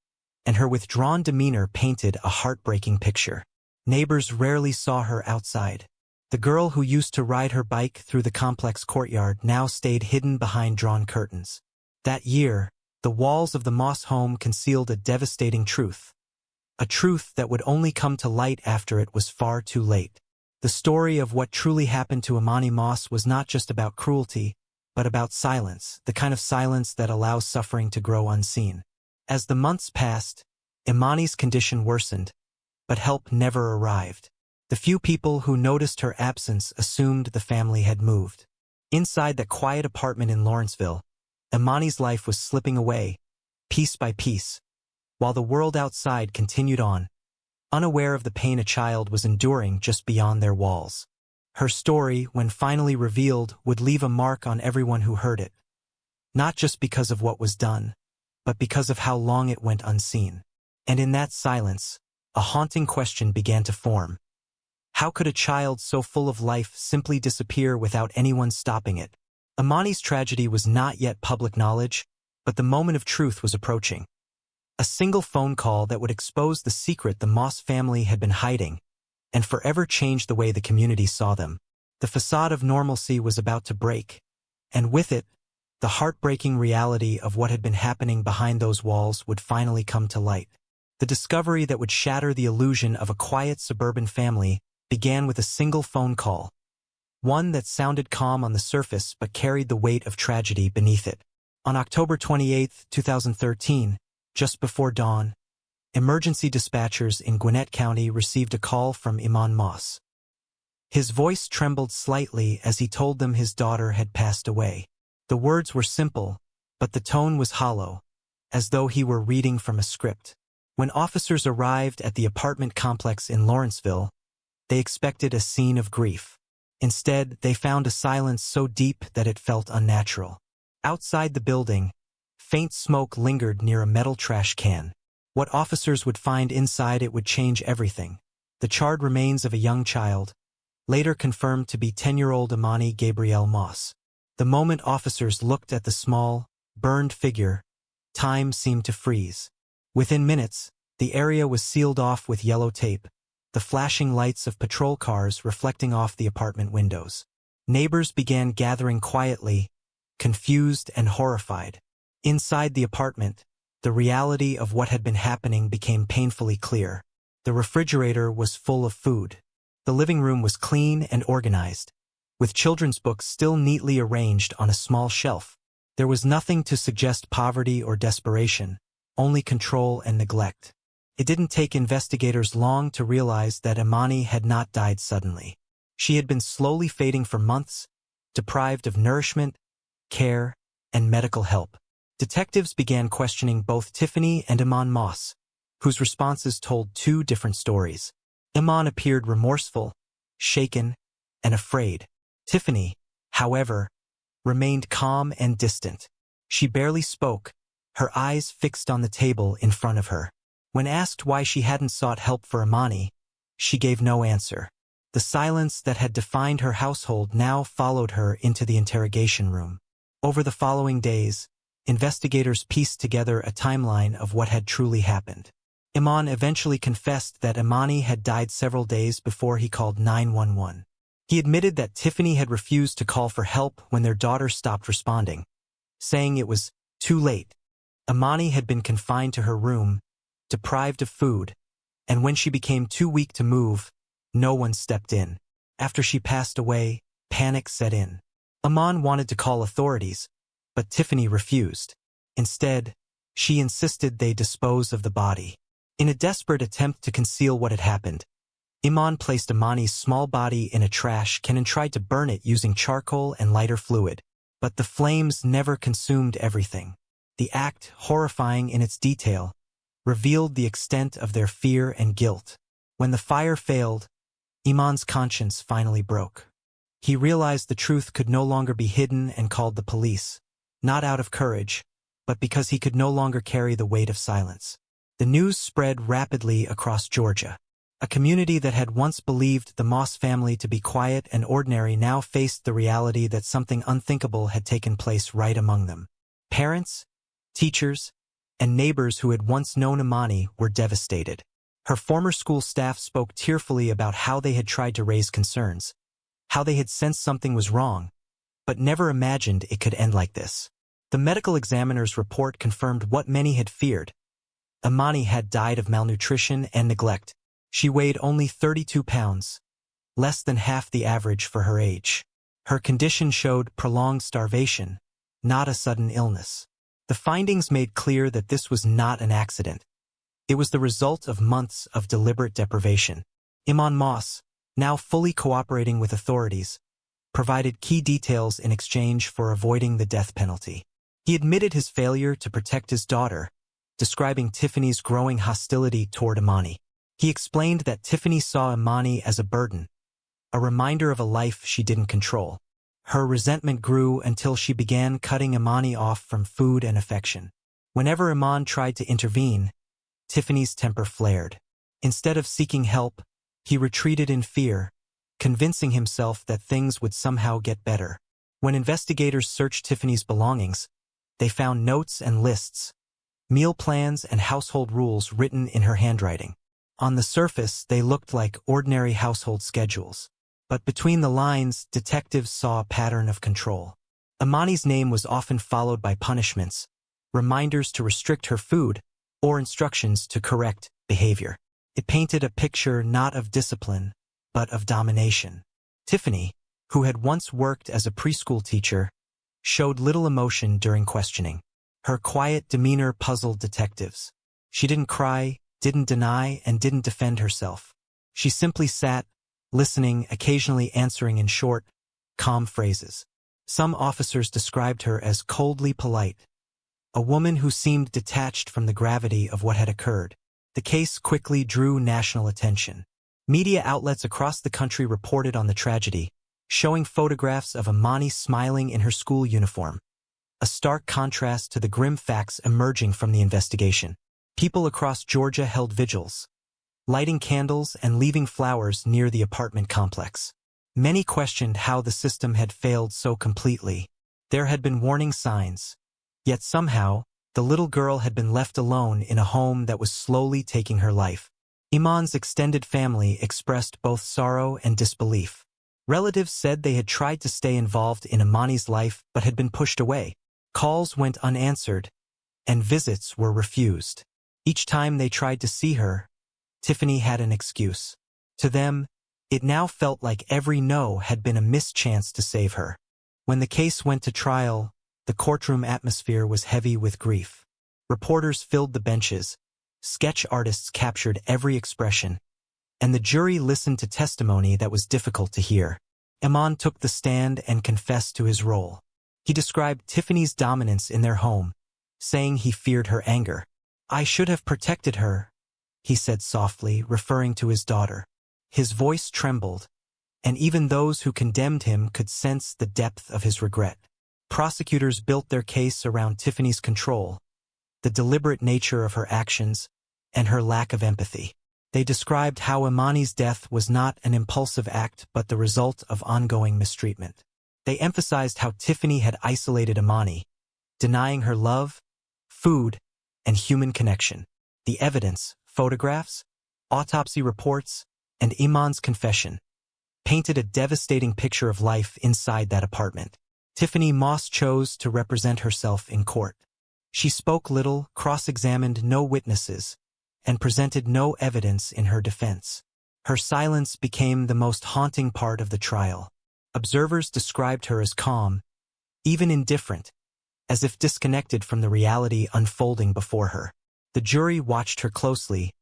and her withdrawn demeanor painted a heartbreaking picture. Neighbors rarely saw her outside. The girl who used to ride her bike through the complex courtyard now stayed hidden behind drawn curtains. That year, the walls of the Moss home concealed a devastating truth. A truth that would only come to light after it was far too late. The story of what truly happened to Amani Moss was not just about cruelty, but about silence, the kind of silence that allows suffering to grow unseen. As the months passed, Amani's condition worsened, but help never arrived. The few people who noticed her absence assumed the family had moved. Inside that quiet apartment in Lawrenceville, Amani's life was slipping away, piece by piece, while the world outside continued on, unaware of the pain a child was enduring just beyond their walls. Her story, when finally revealed, would leave a mark on everyone who heard it, not just because of what was done, but because of how long it went unseen. And in that silence, a haunting question began to form. How could a child so full of life simply disappear without anyone stopping it? Imani's tragedy was not yet public knowledge, but the moment of truth was approaching. A single phone call that would expose the secret the Moss family had been hiding, and forever change the way the community saw them. The facade of normalcy was about to break, and with it, the heartbreaking reality of what had been happening behind those walls would finally come to light. The discovery that would shatter the illusion of a quiet suburban family began with a single phone call, one that sounded calm on the surface but carried the weight of tragedy beneath it. On October 28, 2013, just before dawn, emergency dispatchers in Gwinnett County received a call from Iman Moss. His voice trembled slightly as he told them his daughter had passed away. The words were simple, but the tone was hollow, as though he were reading from a script. When officers arrived at the apartment complex in Lawrenceville, they expected a scene of grief. Instead, they found a silence so deep that it felt unnatural. Outside the building, faint smoke lingered near a metal trash can. What officers would find inside it would change everything. The charred remains of a young child, later confirmed to be 10-year-old Imani Gabrielle Moss. The moment officers looked at the small, burned figure, time seemed to freeze. Within minutes, the area was sealed off with yellow tape, the flashing lights of patrol cars reflecting off the apartment windows. Neighbors began gathering quietly, confused and horrified. Inside the apartment, the reality of what had been happening became painfully clear. The refrigerator was full of food. The living room was clean and organized, with children's books still neatly arranged on a small shelf. There was nothing to suggest poverty or desperation, only control and neglect. It didn't take investigators long to realize that Imani had not died suddenly. She had been slowly fading for months, deprived of nourishment, care, and medical help. Detectives began questioning both Tiffany and Iman Moss, whose responses told two different stories. Iman appeared remorseful, shaken, and afraid. Tiffany, however, remained calm and distant. She barely spoke, her eyes fixed on the table in front of her. When asked why she hadn't sought help for Imani, she gave no answer. The silence that had defined her household now followed her into the interrogation room. Over the following days, investigators pieced together a timeline of what had truly happened. Iman eventually confessed that Imani had died several days before he called 911. He admitted that Tiffany had refused to call for help when their daughter stopped responding, saying it was too late. Imani had been confined to her room, deprived of food, and when she became too weak to move, no one stepped in. After she passed away, panic set in. Iman wanted to call authorities, but Tiffany refused. Instead, she insisted they dispose of the body. In a desperate attempt to conceal what had happened, Iman placed Imani's small body in a trash can and tried to burn it using charcoal and lighter fluid. But the flames never consumed everything. The act, horrifying in its detail, revealed the extent of their fear and guilt. When the fire failed, Iman's conscience finally broke. He realized the truth could no longer be hidden and called the police, not out of courage, but because he could no longer carry the weight of silence. The news spread rapidly across Georgia. A community that had once believed the Moss family to be quiet and ordinary now faced the reality that something unthinkable had taken place right among them. Parents, teachers, and neighbors who had once known Imani were devastated. Her former school staff spoke tearfully about how they had tried to raise concerns, how they had sensed something was wrong, but never imagined it could end like this. The medical examiner's report confirmed what many had feared. Imani had died of malnutrition and neglect. She weighed only 32 pounds, less than half the average for her age. Her condition showed prolonged starvation, not a sudden illness. The findings made clear that this was not an accident. It was the result of months of deliberate deprivation. Iman Moss, now fully cooperating with authorities, provided key details in exchange for avoiding the death penalty. He admitted his failure to protect his daughter, describing Tiffany's growing hostility toward Imani. He explained that Tiffany saw Imani as a burden, a reminder of a life she didn't control. Her resentment grew until she began cutting Imani off from food and affection. Whenever Iman tried to intervene, Tiffany's temper flared. Instead of seeking help, he retreated in fear, convincing himself that things would somehow get better. When investigators searched Tiffany's belongings, they found notes and lists, meal plans and household rules written in her handwriting. On the surface, they looked like ordinary household schedules. But between the lines, detectives saw a pattern of control. Imani's name was often followed by punishments, reminders to restrict her food, or instructions to correct behavior. It painted a picture not of discipline, but of domination. Tiffany, who had once worked as a preschool teacher, showed little emotion during questioning. Her quiet demeanor puzzled detectives. She didn't cry, didn't deny, and didn't defend herself. She simply sat, listening, occasionally answering in short, calm phrases. Some officers described her as coldly polite, a woman who seemed detached from the gravity of what had occurred. The case quickly drew national attention. Media outlets across the country reported on the tragedy, showing photographs of Imani smiling in her school uniform, a stark contrast to the grim facts emerging from the investigation. People across Georgia held vigils, lighting candles and leaving flowers near the apartment complex. Many questioned how the system had failed so completely. There had been warning signs, yet somehow, the little girl had been left alone in a home that was slowly taking her life. Iman's extended family expressed both sorrow and disbelief. Relatives said they had tried to stay involved in Imani's life but had been pushed away. Calls went unanswered, and visits were refused. Each time they tried to see her, Tiffany had an excuse. To them, it now felt like every no had been a missed chance to save her. When the case went to trial, the courtroom atmosphere was heavy with grief. Reporters filled the benches, sketch artists captured every expression, and the jury listened to testimony that was difficult to hear. Iman took the stand and confessed to his role. He described Tiffany's dominance in their home, saying he feared her anger. "I should have protected her," he said softly, referring to his daughter. His voice trembled, and even those who condemned him could sense the depth of his regret. Prosecutors built their case around Tiffany's control, the deliberate nature of her actions, and her lack of empathy. They described how Imani's death was not an impulsive act but the result of ongoing mistreatment. They emphasized how Tiffany had isolated Imani, denying her love, food, and human connection. The evidence, photographs, autopsy reports, and Iman's confession painted a devastating picture of life inside that apartment. Tiffany Moss chose to represent herself in court. She spoke little, cross-examined no witnesses, and presented no evidence in her defense. Her silence became the most haunting part of the trial. Observers described her as calm, even indifferent, as if disconnected from the reality unfolding before her. The jury watched her closely,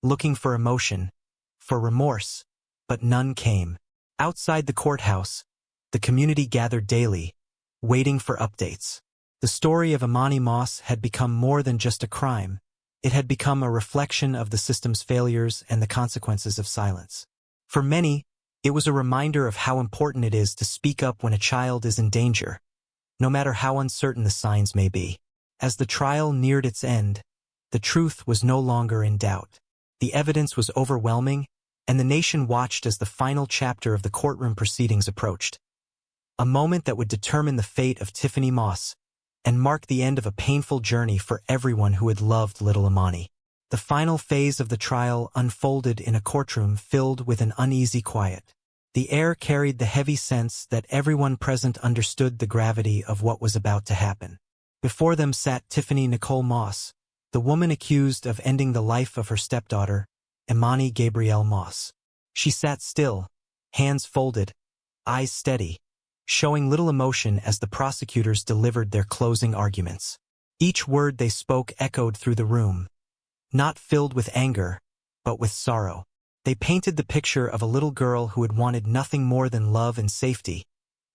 looking for emotion, for remorse, but none came. Outside the courthouse, the community gathered daily, waiting for updates. The story of Imani Moss had become more than just a crime. It had become a reflection of the system's failures and the consequences of silence. For many, it was a reminder of how important it is to speak up when a child is in danger, no matter how uncertain the signs may be. As the trial neared its end, the truth was no longer in doubt. The evidence was overwhelming, and the nation watched as the final chapter of the courtroom proceedings approached. A moment that would determine the fate of Tiffany Moss and mark the end of a painful journey for everyone who had loved little Imani. The final phase of the trial unfolded in a courtroom filled with an uneasy quiet. The air carried the heavy sense that everyone present understood the gravity of what was about to happen. Before them sat Tiffany Nicole Moss, the woman accused of ending the life of her stepdaughter, Imani Gabrielle Moss. She sat still, hands folded, eyes steady, showing little emotion as the prosecutors delivered their closing arguments. Each word they spoke echoed through the room, not filled with anger, but with sorrow. They painted the picture of a little girl who had wanted nothing more than love and safety,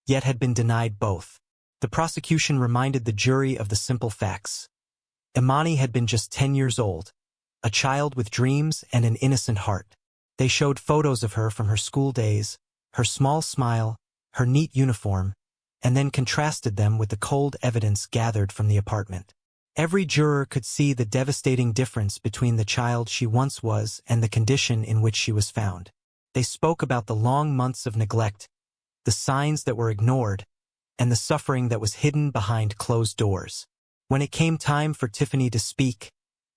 yet had been denied both. The prosecution reminded the jury of the simple facts. Imani had been just 10 years old, a child with dreams and an innocent heart. They showed photos of her from her school days, her small smile, her neat uniform, and then contrasted them with the cold evidence gathered from the apartment. Every juror could see the devastating difference between the child she once was and the condition in which she was found. They spoke about the long months of neglect, the signs that were ignored, and the suffering that was hidden behind closed doors. When it came time for Tiffany to speak,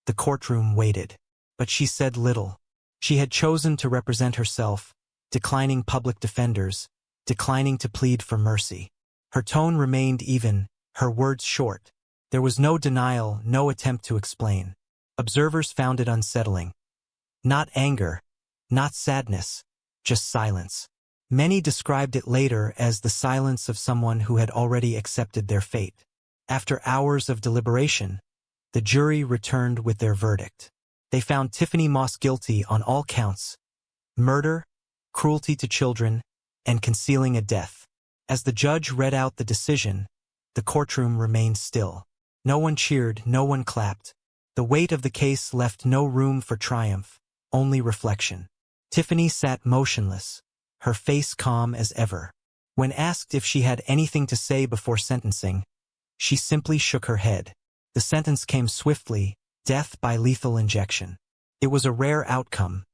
the courtroom waited. But she said little. She had chosen to represent herself, declining public defenders, declining to plead for mercy. Her tone remained even, her words short. There was no denial, no attempt to explain. Observers found it unsettling. Not anger, not sadness, just silence. Many described it later as the silence of someone who had already accepted their fate. After hours of deliberation, the jury returned with their verdict. They found Tiffany Moss guilty on all counts: murder, cruelty to children, and concealing a death. As the judge read out the decision, the courtroom remained still. No one cheered, no one clapped. The weight of the case left no room for triumph, only reflection. Tiffany sat motionless, her face calm as ever. When asked if she had anything to say before sentencing, she simply shook her head. The sentence came swiftly: death by lethal injection. It was a rare outcome,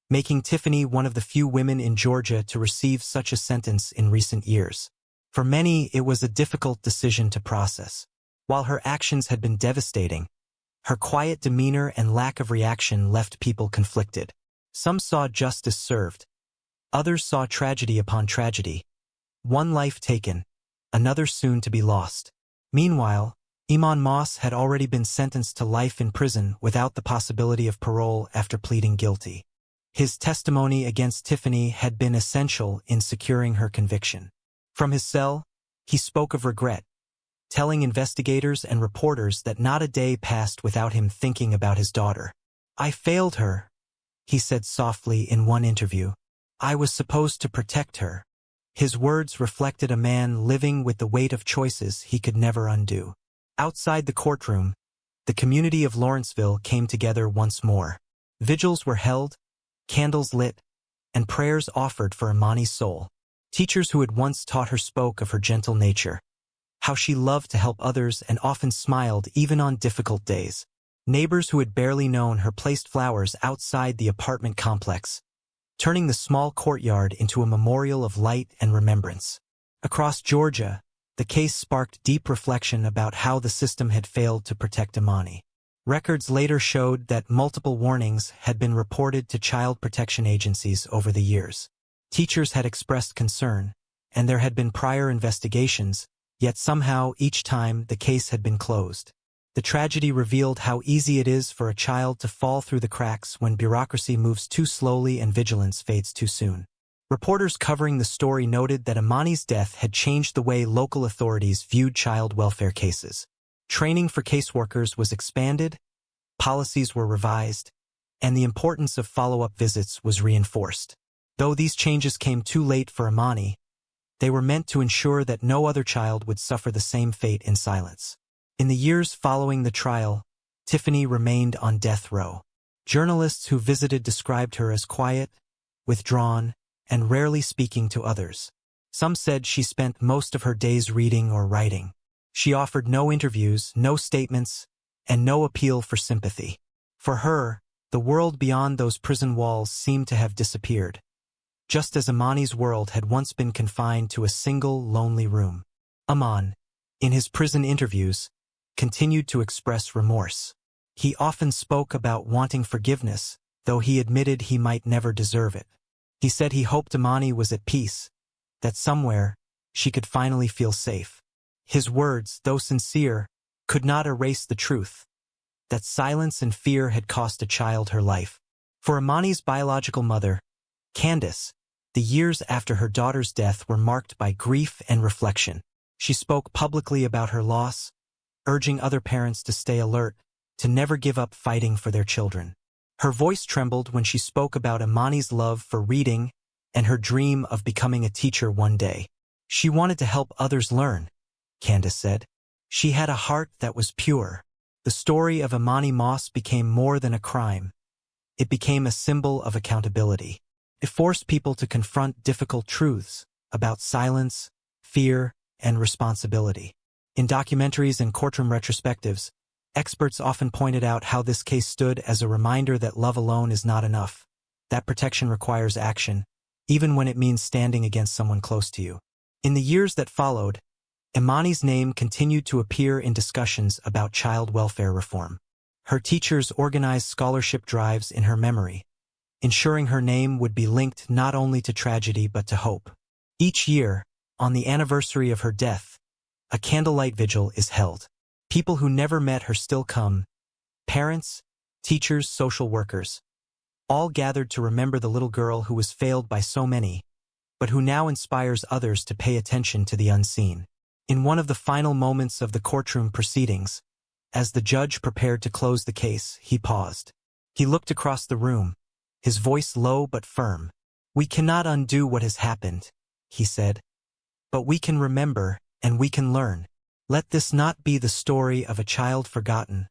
making Tiffany one of the few women in Georgia to receive such a sentence in recent years. For many, it was a difficult decision to process. While her actions had been devastating, her quiet demeanor and lack of reaction left people conflicted. Some saw justice served. Others saw tragedy upon tragedy. One life taken, another soon to be lost. Meanwhile, Iman Moss had already been sentenced to life in prison without the possibility of parole after pleading guilty. His testimony against Tiffany had been essential in securing her conviction. From his cell, he spoke of regret, telling investigators and reporters that not a day passed without him thinking about his daughter. "I failed her," he said softly in one interview. "I was supposed to protect her." His words reflected a man living with the weight of choices he could never undo. Outside the courtroom, the community of Lawrenceville came together once more. Vigils were held, candles lit, and prayers offered for Imani's soul. Teachers who had once taught her spoke of her gentle nature, how she loved to help others and often smiled even on difficult days. Neighbors who had barely known her placed flowers outside the apartment complex, turning the small courtyard into a memorial of light and remembrance. Across Georgia, the case sparked deep reflection about how the system had failed to protect Imani. Records later showed that multiple warnings had been reported to child protection agencies over the years. Teachers had expressed concern, and there had been prior investigations, yet somehow each time the case had been closed. The tragedy revealed how easy it is for a child to fall through the cracks when bureaucracy moves too slowly and vigilance fades too soon. Reporters covering the story noted that Imani's death had changed the way local authorities viewed child welfare cases. Training for caseworkers was expanded, policies were revised, and the importance of follow-up visits was reinforced. Though these changes came too late for Imani, they were meant to ensure that no other child would suffer the same fate in silence. In the years following the trial, Tiffany remained on death row. Journalists who visited described her as quiet, withdrawn, and rarely speaking to others. Some said she spent most of her days reading or writing. She offered no interviews, no statements, and no appeal for sympathy. For her, the world beyond those prison walls seemed to have disappeared, just as Imani's world had once been confined to a single, lonely room. Iman, in his prison interviews, continued to express remorse. He often spoke about wanting forgiveness, though he admitted he might never deserve it. He said he hoped Imani was at peace, that somewhere she could finally feel safe. His words, though sincere, could not erase the truth, that silence and fear had cost a child her life. For Imani's biological mother, Candace, the years after her daughter's death were marked by grief and reflection. She spoke publicly about her loss, urging other parents to stay alert, to never give up fighting for their children. Her voice trembled when she spoke about Imani's love for reading and her dream of becoming a teacher one day. She wanted to help others learn, Candace said. She had a heart that was pure. The story of Imani Moss became more than a crime. It became a symbol of accountability. It forced people to confront difficult truths about silence, fear, and responsibility. In documentaries and courtroom retrospectives, experts often pointed out how this case stood as a reminder that love alone is not enough, that protection requires action, even when it means standing against someone close to you. In the years that followed, Imani's name continued to appear in discussions about child welfare reform. Her teachers organized scholarship drives in her memory, ensuring her name would be linked not only to tragedy but to hope. Each year, on the anniversary of her death, a candlelight vigil is held. People who never met her still come, parents, teachers, social workers, all gathered to remember the little girl who was failed by so many, but who now inspires others to pay attention to the unseen. In one of the final moments of the courtroom proceedings, as the judge prepared to close the case, he paused. He looked across the room, his voice low but firm. "We cannot undo what has happened," he said, "but we can remember and we can learn. Let this not be the story of a child forgotten,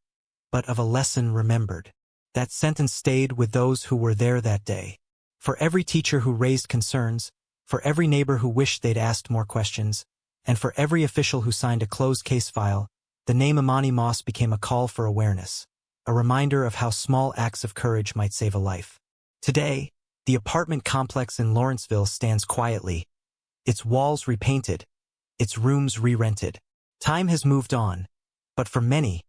but of a lesson remembered." That sentence stayed with those who were there that day. For every teacher who raised concerns, for every neighbor who wished they'd asked more questions, and for every official who signed a closed case file, the name Imani Moss became a call for awareness, a reminder of how small acts of courage might save a life. Today, the apartment complex in Lawrenceville stands quietly, its walls repainted, its rooms re-rented. Time has moved on, but for many,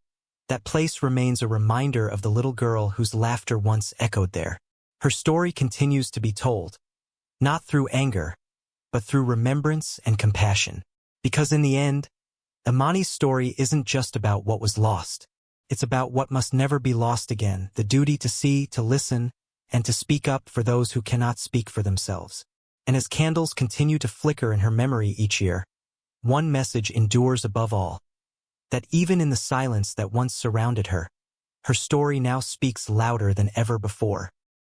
that place remains a reminder of the little girl whose laughter once echoed there. Her story continues to be told, not through anger, but through remembrance and compassion. Because in the end, Imani's story isn't just about what was lost. It's about what must never be lost again, the duty to see, to listen, and to speak up for those who cannot speak for themselves. And as candles continue to flicker in her memory each year, one message endures above all, that even in the silence that once surrounded her, her story now speaks louder than ever before.